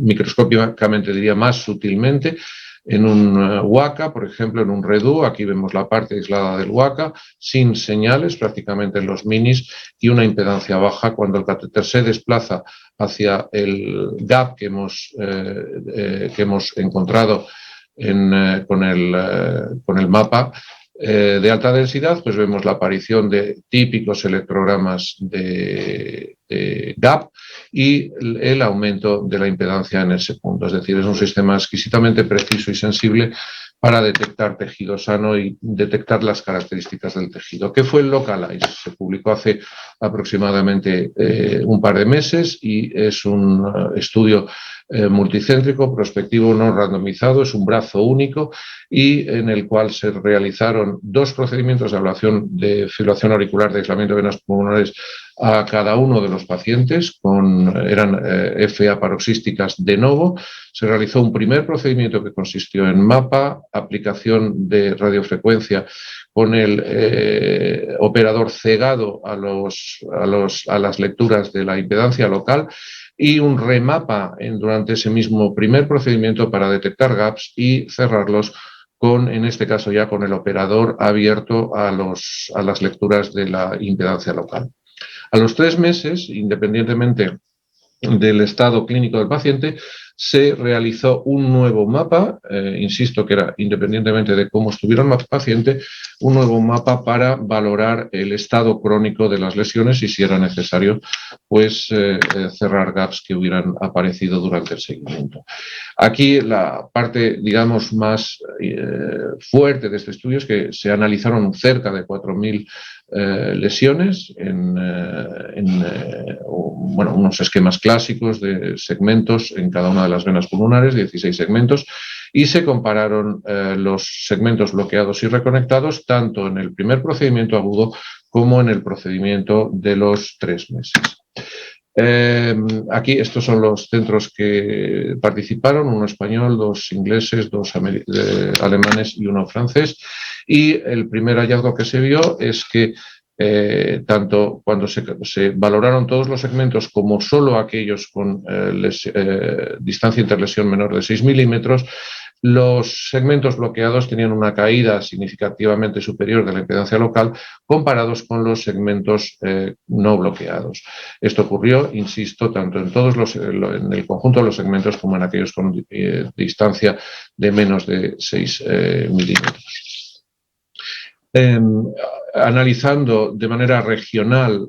microscópicamente diría más sutilmente, en un Waka, por ejemplo, en un Redu. Aquí vemos la parte aislada del Waka, sin señales prácticamente en los minis, y una impedancia baja cuando el catéter se desplaza hacia el gap que hemos encontrado con el mapa de alta densidad. Pues vemos la aparición de típicos electrogramas de gap y el aumento de la impedancia en ese punto. Es decir, es un sistema exquisitamente preciso y sensible para detectar tejido sano y detectar las características del tejido. ¿Qué fue el Localize? Se publicó hace aproximadamente un par de meses y es un estudio multicéntrico, prospectivo, no randomizado. Es un brazo único y en el cual se realizaron 2 procedimientos de ablación de fibrilación auricular, de aislamiento de venas pulmonares a cada uno de los pacientes, eran FA paroxísticas de novo. Se realizó un primer procedimiento que consistió en mapa, aplicación de radiofrecuencia con el operador cegado a las lecturas de la impedancia local, y un remapa durante ese mismo primer procedimiento para detectar gaps y cerrarlos en este caso ya con el operador abierto a las lecturas de la impedancia local. A los 3 meses, independientemente del estado clínico del paciente, se realizó un nuevo mapa, insisto que era independientemente de cómo estuviera el paciente, un nuevo mapa para valorar el estado crónico de las lesiones y, si era necesario, pues cerrar gaps que hubieran aparecido durante el seguimiento. Aquí la parte, digamos, más fuerte de este estudio es que se analizaron cerca de 4.000 lesiones en unos esquemas clásicos de segmentos en cada una de las venas pulmonares, 16 segmentos, y se compararon los segmentos bloqueados y reconectados tanto en el primer procedimiento agudo como en el procedimiento de los 3 meses. Aquí estos son los centros que participaron, uno español, 2 ingleses, 2 alemanes y uno francés, y el primer hallazgo que se vio es que tanto cuando se valoraron todos los segmentos como solo aquellos con distancia interlesión menor de 6 milímetros, los segmentos bloqueados tenían una caída significativamente superior de la impedancia local comparados con los segmentos no bloqueados. Esto ocurrió, insisto, tanto en el conjunto de los segmentos como en aquellos con distancia de menos de 6 milímetros. Analizando de manera regional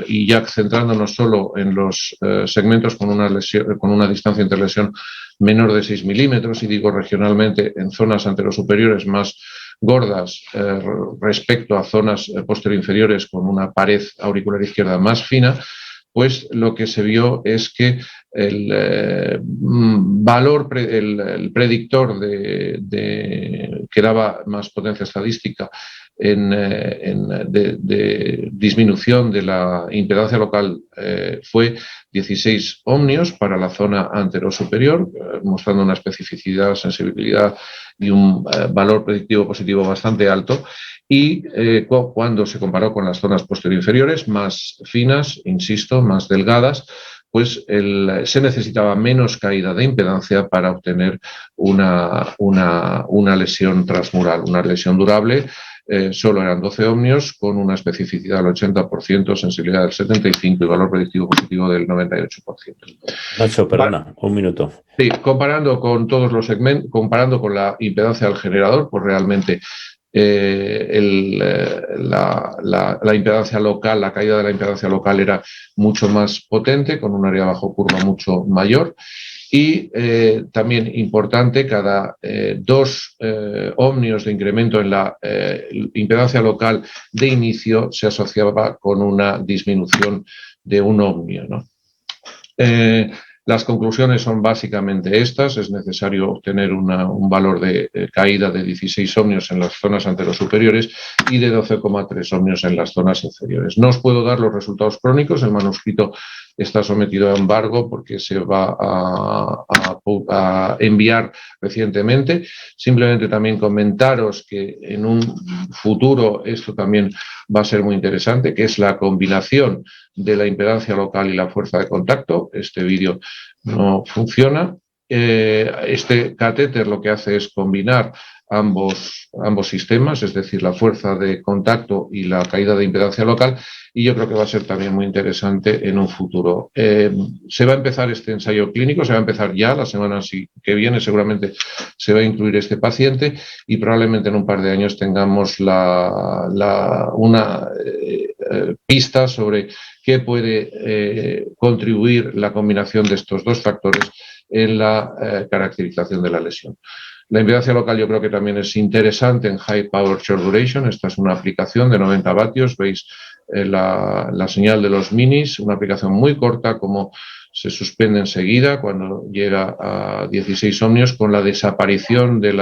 y ya centrándonos solo en los segmentos con una distancia interlesión menor de 6 milímetros, y digo regionalmente en zonas anterosuperiores más gordas respecto a zonas posterior-inferiores con una pared auricular izquierda más fina, pues lo que se vio es que el predictor que daba más potencia estadística de disminución de la impedancia local fue 16 ohmios para la zona anterosuperior, mostrando una especificidad, sensibilidad y un valor predictivo positivo bastante alto. Y cuando se comparó con las zonas posterior-inferiores, más finas, insisto, más delgadas, pues se necesitaba menos caída de impedancia para obtener una lesión transmural, una lesión durable. Solo eran 12 ohmios con una especificidad del 80%, sensibilidad del 75% y valor predictivo positivo del 98%. Nacho, perdona, un minuto. Sí, comparando con todos los segmentos, comparando con la impedancia del generador, pues realmente la impedancia local, la caída de la impedancia local era mucho más potente, con un área bajo curva mucho mayor. Y también importante, cada 2 ohmios de incremento en la impedancia local de inicio se asociaba con una disminución de 1 ohmio, ¿no? Las conclusiones son básicamente estas. Es necesario obtener un valor de caída de 16 ohmios en las zonas anterosuperiores y de 12,3 ohmios en las zonas inferiores. No os puedo dar los resultados crónicos. El manuscrito está sometido a embargo porque se va a enviar recientemente. Simplemente también comentaros que en un futuro esto también va a ser muy interesante, que es la combinación de la impedancia local y la fuerza de contacto. Este vídeo no funciona. Este catéter lo que hace es combinar ambos sistemas, es decir, la fuerza de contacto y la caída de impedancia local, y yo creo que va a ser también muy interesante en un futuro. Se va a empezar este ensayo clínico, se va a empezar ya la semana que viene, seguramente se va a incluir este paciente y probablemente en un par de años tengamos una pista sobre qué puede contribuir la combinación de estos dos factores en la caracterización de la lesión. La impedancia local yo creo que también es interesante en High Power Short Duration. Esta es una aplicación de 90 vatios. Veis la señal de los minis, una aplicación muy corta, como se suspende enseguida cuando llega a 16 ohmios, con la desaparición y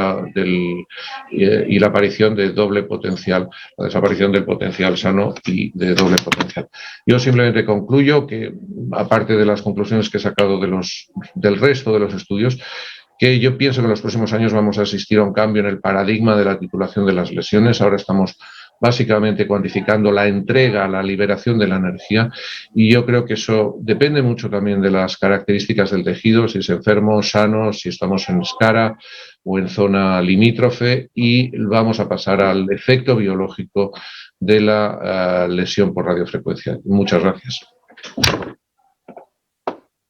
la aparición de doble potencial, la desaparición del potencial sano y de doble potencial. Yo simplemente concluyo que, aparte de las conclusiones que he sacado del resto de los estudios, que yo pienso que en los próximos años vamos a asistir a un cambio en el paradigma de la titulación de las lesiones. Ahora estamos básicamente cuantificando la entrega, la liberación de la energía, y yo creo que eso depende mucho también de las características del tejido, si es enfermo, sano, si estamos en escara o en zona limítrofe, y vamos a pasar al efecto biológico de la lesión por radiofrecuencia. Muchas gracias.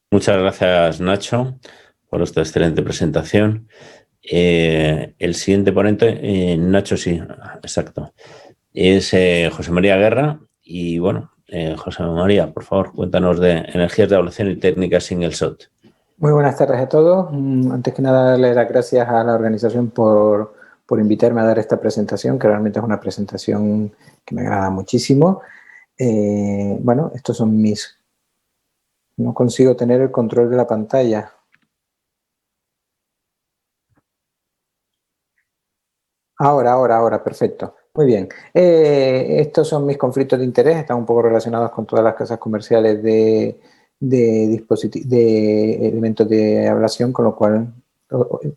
Muchas gracias, Nacho, por esta excelente presentación. El siguiente ponente, Nacho, sí, exacto, es José María Guerra. Y bueno, José María, por favor, cuéntanos de energías de evaluación y técnicas single shot. Muy buenas tardes a todos. Antes que nada, darle las gracias a la organización por invitarme a dar esta presentación, que realmente es una presentación que me agrada muchísimo. Bueno, estos son mis... No consigo tener el control de la pantalla. Ahora, perfecto. Muy bien. Estos son mis conflictos de interés, están un poco relacionados con todas las casas comerciales de elementos de ablación, con lo cual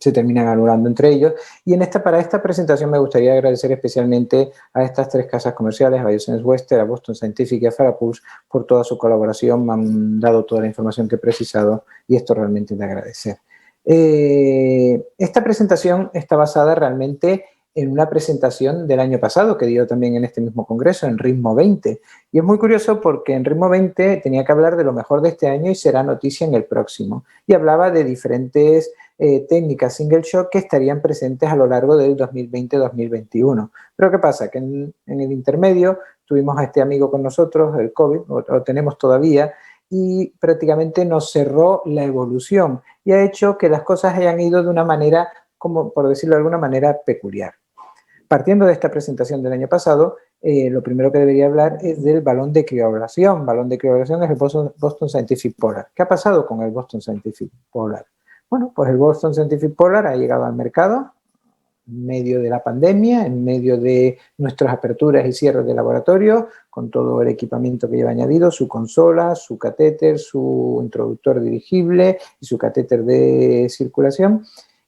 se terminan anulando entre ellos. Y para esta presentación me gustaría agradecer especialmente a estas 3 casas comerciales, a Biosense Western, a Boston Scientific y a Farapulse, por toda su colaboración. Me han dado toda la información que he precisado y esto realmente es de agradecer. Esta presentación está basada realmente en una presentación del año pasado que dio también en este mismo congreso, en Ritmo 20. Y es muy curioso porque en Ritmo 20 tenía que hablar de lo mejor de este año y será noticia en el próximo. Y hablaba de diferentes técnicas single shot que estarían presentes a lo largo del 2020-2021. Pero ¿qué pasa? Que en el intermedio tuvimos a este amigo con nosotros, el COVID, lo tenemos todavía, y prácticamente nos cerró la evolución y ha hecho que las cosas hayan ido de una manera, como por decirlo de alguna manera, peculiar. Partiendo de esta presentación del año pasado, lo primero que debería hablar es del balón de crioablación. Balón de crioablación es el Boston Scientific Polar. ¿Qué ha pasado con el Boston Scientific Polar? Bueno, pues el Boston Scientific Polar ha llegado al mercado en medio de la pandemia, en medio de nuestras aperturas y cierres de laboratorio, con todo el equipamiento que lleva añadido, su consola, su catéter, su introductor dirigible y su catéter de circulación,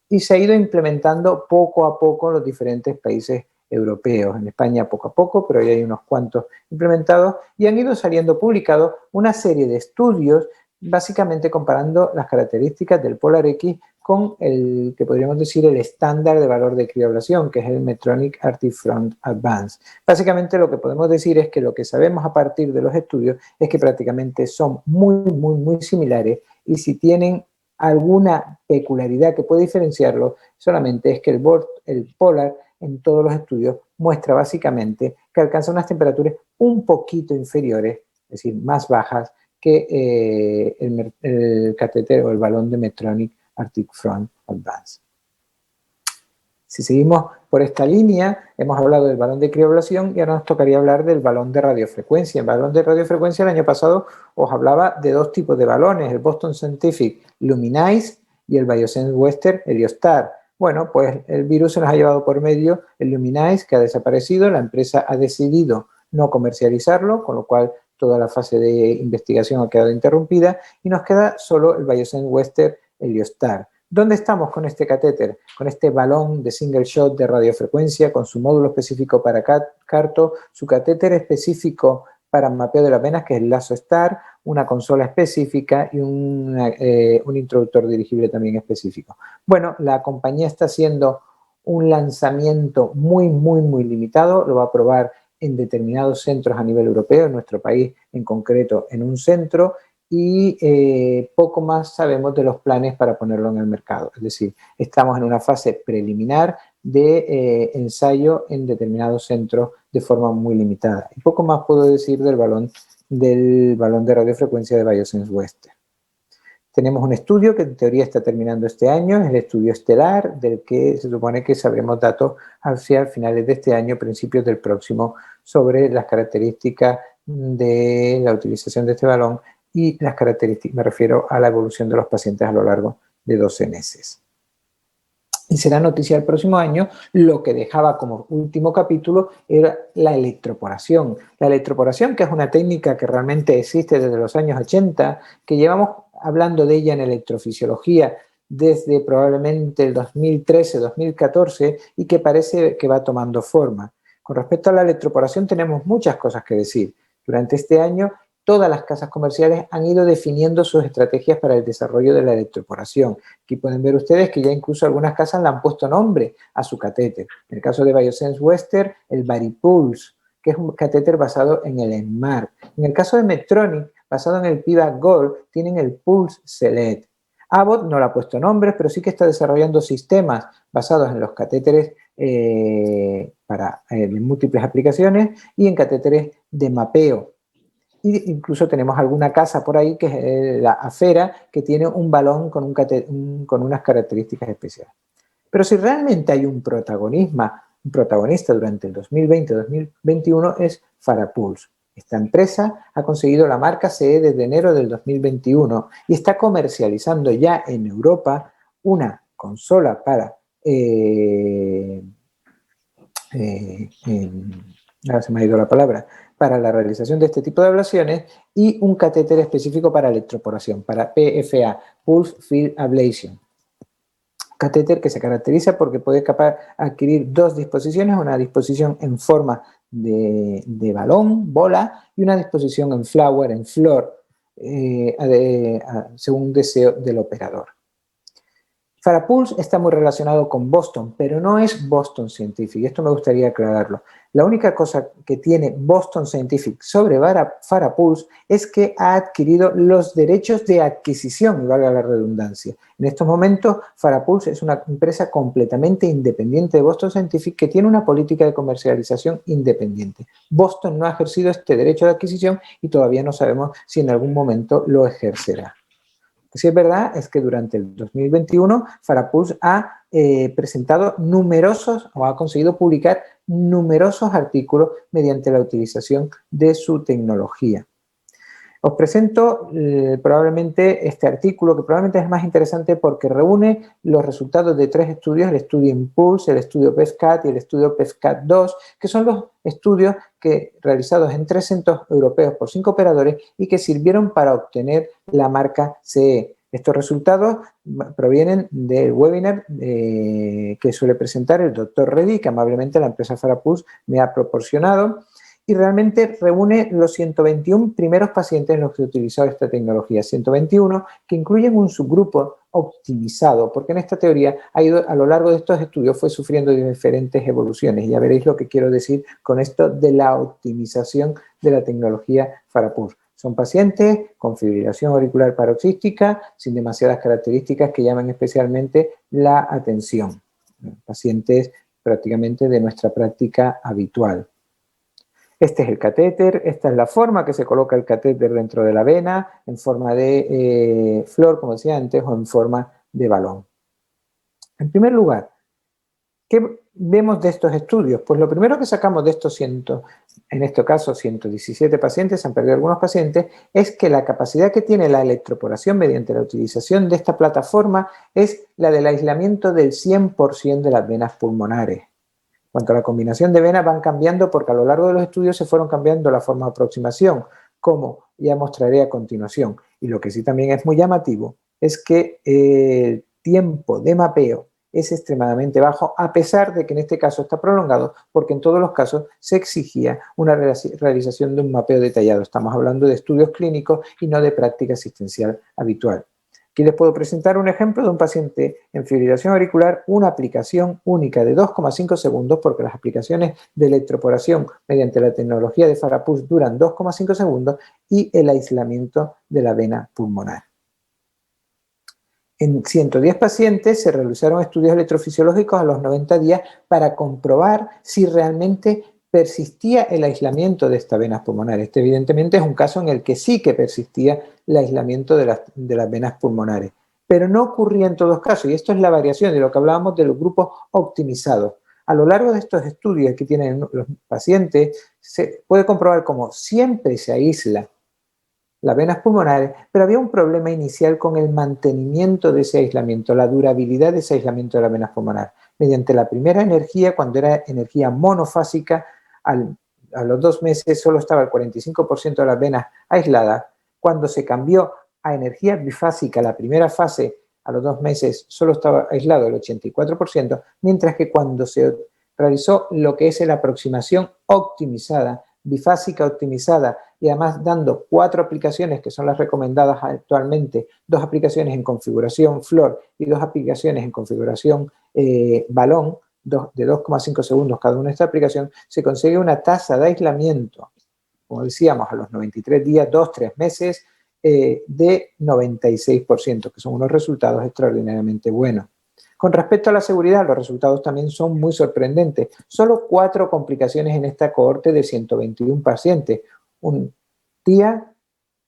y se ha ido implementando poco a poco en los diferentes países europeos. En España poco a poco, pero ya hay unos cuantos implementados, y han ido saliendo publicados una serie de estudios básicamente comparando las características del Polar X con el que podríamos decir el estándar de valor de crioblación, que es el Medtronic ArcticFront Advance. Básicamente lo que podemos decir es que lo que sabemos a partir de los estudios es que prácticamente son muy similares, y si tienen alguna peculiaridad que puede diferenciarlos, solamente es que el Polar en todos los estudios muestra básicamente que alcanza unas temperaturas un poquito inferiores, es decir, más bajas, que el catéter o el balón de Medtronic ArcticFront Advance. Si seguimos por esta línea, hemos hablado del balón de crioblación y ahora nos tocaría hablar del balón de radiofrecuencia. El balón de radiofrecuencia, el año pasado os hablaba de dos tipos de balones, el Boston Scientific Luminize y el Biosense Western Heliostar. Bueno, pues el virus se nos ha llevado por medio el Luminize, que ha desaparecido, la empresa ha decidido no comercializarlo, con lo cual toda la fase de investigación ha quedado interrumpida y nos queda solo el Biosense Western Heliostar. ¿Dónde estamos con este catéter? Con este balón de single shot de radiofrecuencia, con su módulo específico para carto, su catéter específico para mapeo de las venas, que es el LazoStar, una consola específica y un introductor dirigible también específico. Bueno, la compañía está haciendo un lanzamiento muy limitado, lo va a probar en determinados centros a nivel europeo, en nuestro país en concreto en un centro, y poco más sabemos de los planes para ponerlo en el mercado. Es decir, estamos en una fase preliminar de ensayo en determinados centros de forma muy limitada. Y poco más puedo decir del balón de radiofrecuencia de Biosense Western. Tenemos un estudio que en teoría está terminando este año, es el estudio estelar, del que se supone que sabremos datos hacia finales de este año, principios del próximo, sobre las características de la utilización de este balón y las características, me refiero a la evolución de los pacientes a lo largo de 12 meses. Y será noticia el próximo año. Lo que dejaba como último capítulo era la electroporación. La electroporación, que es una técnica que realmente existe desde los años 80, que llevamos hablando de ella en electrofisiología desde probablemente el 2013-2014 y que parece que va tomando forma. Con respecto a la electroporación tenemos muchas cosas que decir. Durante este año todas las casas comerciales han ido definiendo sus estrategias para el desarrollo de la electroporación. Aquí pueden ver ustedes que ya incluso algunas casas le han puesto nombre a su catéter. En el caso de Biosense Western, el VariPulse, que es un catéter basado en el ENMARK. En el caso de Medtronic, basado en el PIVA Gold, tienen el Pulse Select. Abbott no le ha puesto nombres, pero sí que está desarrollando sistemas basados en los catéteres para múltiples aplicaciones y en catéteres de mapeo. Y incluso tenemos alguna casa por ahí, que es la Afera, que tiene un balón con unas características especiales. Pero si realmente hay un protagonista durante el 2020-2021 es Farapulse. Esta empresa ha conseguido la marca CE desde enero del 2021 y está comercializando ya en Europa una consola para ahora se me ha ido la palabra, para la realización de este tipo de ablaciones y un catéter específico para electroporación, para PFA, Pulse Field Ablation. Catéter que se caracteriza porque puede adquirir dos disposiciones, una disposición en forma de balón, bola, y una disposición en flower, en flor, según deseo del operador. Farapulse está muy relacionado con Boston, pero no es Boston Scientific, esto me gustaría aclararlo. La única cosa que tiene Boston Scientific sobre Farapulse es que ha adquirido los derechos de adquisición, y valga la redundancia. En estos momentos, Farapulse es una empresa completamente independiente de Boston Scientific que tiene una política de comercialización independiente. Boston no ha ejercido este derecho de adquisición y todavía no sabemos si en algún momento lo ejercerá. Lo que sí es verdad es que durante el 2021 Farapulse ha presentado ha conseguido publicar numerosos artículos mediante la utilización de su tecnología. Os presento probablemente este artículo, que probablemente es más interesante porque reúne los resultados de 3 estudios, el estudio Impulse, el estudio PESCAT y el estudio PESCAT-2, que son los estudios realizados en 3 centros europeos por 5 operadores y que sirvieron para obtener la marca CE. Estos resultados provienen del webinar que suele presentar el doctor Reddy, que amablemente la empresa Farapulse me ha proporcionado, y realmente reúne los 121 primeros pacientes en los que se utilizó esta tecnología, 121 que incluyen un subgrupo optimizado, porque en esta teoría a lo largo de estos estudios fue sufriendo diferentes evoluciones. Ya veréis lo que quiero decir con esto de la optimización de la tecnología Farapulse. Son pacientes con fibrilación auricular paroxística, sin demasiadas características que llaman especialmente la atención. Pacientes prácticamente de nuestra práctica habitual. Este es el catéter, esta es la forma que se coloca el catéter dentro de la vena, en forma de flor, como decía antes, o en forma de balón. En primer lugar, ¿qué vemos de estos estudios? Pues lo primero que sacamos de estos en este caso 117 pacientes, se han perdido algunos pacientes, es que la capacidad que tiene la electroporación mediante la utilización de esta plataforma es la del aislamiento del 100% de las venas pulmonares. En cuanto a la combinación de venas van cambiando porque a lo largo de los estudios se fueron cambiando la forma de aproximación, como ya mostraré a continuación. Y lo que sí también es muy llamativo es que el tiempo de mapeo es extremadamente bajo, a pesar de que en este caso está prolongado, porque en todos los casos se exigía una realización de un mapeo detallado. Estamos hablando de estudios clínicos y no de práctica asistencial habitual. Aquí les puedo presentar un ejemplo de un paciente en fibrilación auricular, una aplicación única de 2,5 segundos, porque las aplicaciones de electroporación mediante la tecnología de Farapulse duran 2,5 segundos, y el aislamiento de la vena pulmonar. En 110 pacientes se realizaron estudios electrofisiológicos a los 90 días para comprobar si realmente persistía el aislamiento de estas venas pulmonares. Este evidentemente es un caso en el que sí que persistía el aislamiento de las venas pulmonares, pero no ocurría en todos casos, y esto es la variación de lo que hablábamos de los grupos optimizados. A lo largo de estos estudios que tienen los pacientes, se puede comprobar cómo siempre se aísla las venas pulmonares, pero había un problema inicial con el mantenimiento de ese aislamiento, la durabilidad de ese aislamiento de las venas pulmonares. Mediante la primera energía, cuando era energía monofásica, a los 2 meses solo estaba el 45% de las venas aisladas. Cuando se cambió a energía bifásica, la primera fase, a los 2 meses solo estaba aislado el 84%, mientras que cuando se realizó lo que es la aproximación optimizada, bifásica optimizada, y además dando 4 aplicaciones que son las recomendadas actualmente, 2 aplicaciones en configuración flor y 2 aplicaciones en configuración balón, de 2,5 segundos cada una de esta aplicación, se consigue una tasa de aislamiento, como decíamos, a los 93 días, 2-3 meses, de 96%, que son unos resultados extraordinariamente buenos. Con respecto a la seguridad, los resultados también son muy sorprendentes. Solo 4 complicaciones en esta cohorte de 121 pacientes. Un TIA,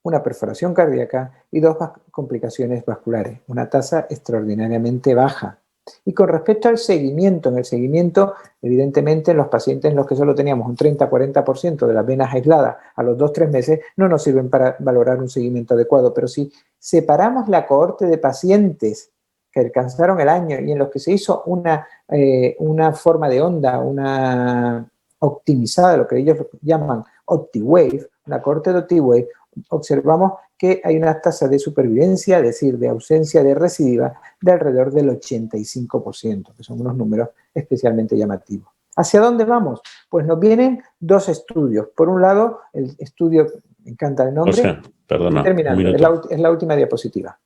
una perforación cardíaca y 2 complicaciones vasculares. Una tasa extraordinariamente baja. Y con respecto al seguimiento, en el seguimiento, evidentemente en los pacientes en los que solo teníamos un 30-40% de las venas aisladas a los 2-3 meses, no nos sirven para valorar un seguimiento adecuado. Pero si separamos la cohorte de pacientes que alcanzaron el año y en los que se hizo una forma de onda, una optimizada, lo que ellos llaman OptiWave, una cohorte de OptiWave, observamos que hay una tasa de supervivencia, es decir, de ausencia de recidiva, de alrededor del 85%, que son unos números especialmente llamativos. ¿Hacia dónde vamos? Pues nos vienen 2 estudios. Por un lado, el estudio, me encanta el nombre, José, perdona, terminando, es la última diapositiva.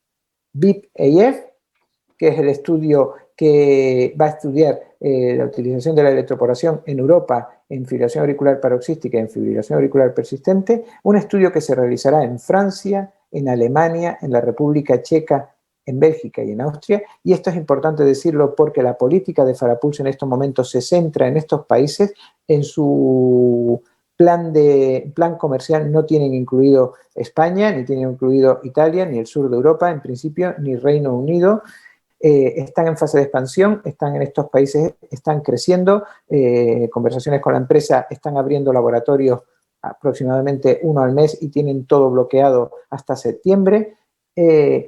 VIP-AF, que es el estudio que va a estudiar la utilización de la electroporación en Europa en fibrilación auricular paroxística y en fibrilación auricular persistente, un estudio que se realizará en Francia, en Alemania, en la República Checa, en Bélgica y en Austria, y esto es importante decirlo porque la política de Farapulse en estos momentos se centra en estos países. En su plan comercial no tienen incluido España, ni tienen incluido Italia, ni el sur de Europa, en principio, ni Reino Unido. Están en fase de expansión, están en estos países, están creciendo, conversaciones con la empresa, están abriendo laboratorios aproximadamente 1 al mes y tienen todo bloqueado hasta septiembre.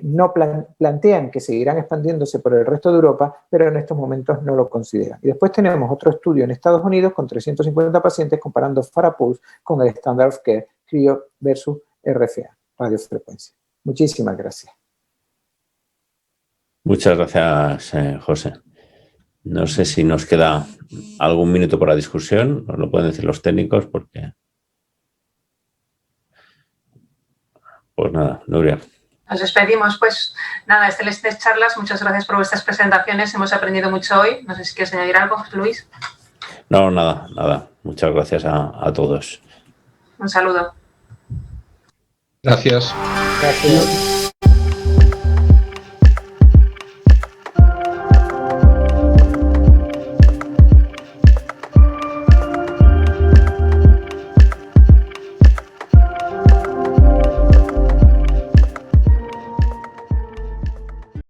No plantean que seguirán expandiéndose por el resto de Europa, pero en estos momentos no lo consideran. Y después tenemos otro estudio en Estados Unidos con 350 pacientes comparando Farapulse con el Standard of Care, Cryo versus RFA, radiofrecuencia. Muchísimas gracias. Muchas gracias, José. No sé si nos queda algún minuto para discusión, nos lo pueden decir los técnicos, porque... Pues nada, Nuria. Nos despedimos, pues nada, excelentes charlas, muchas gracias por vuestras presentaciones, hemos aprendido mucho hoy. No sé si quieres añadir algo, José Luis. No, nada. Muchas gracias a todos. Un saludo. Gracias. Gracias.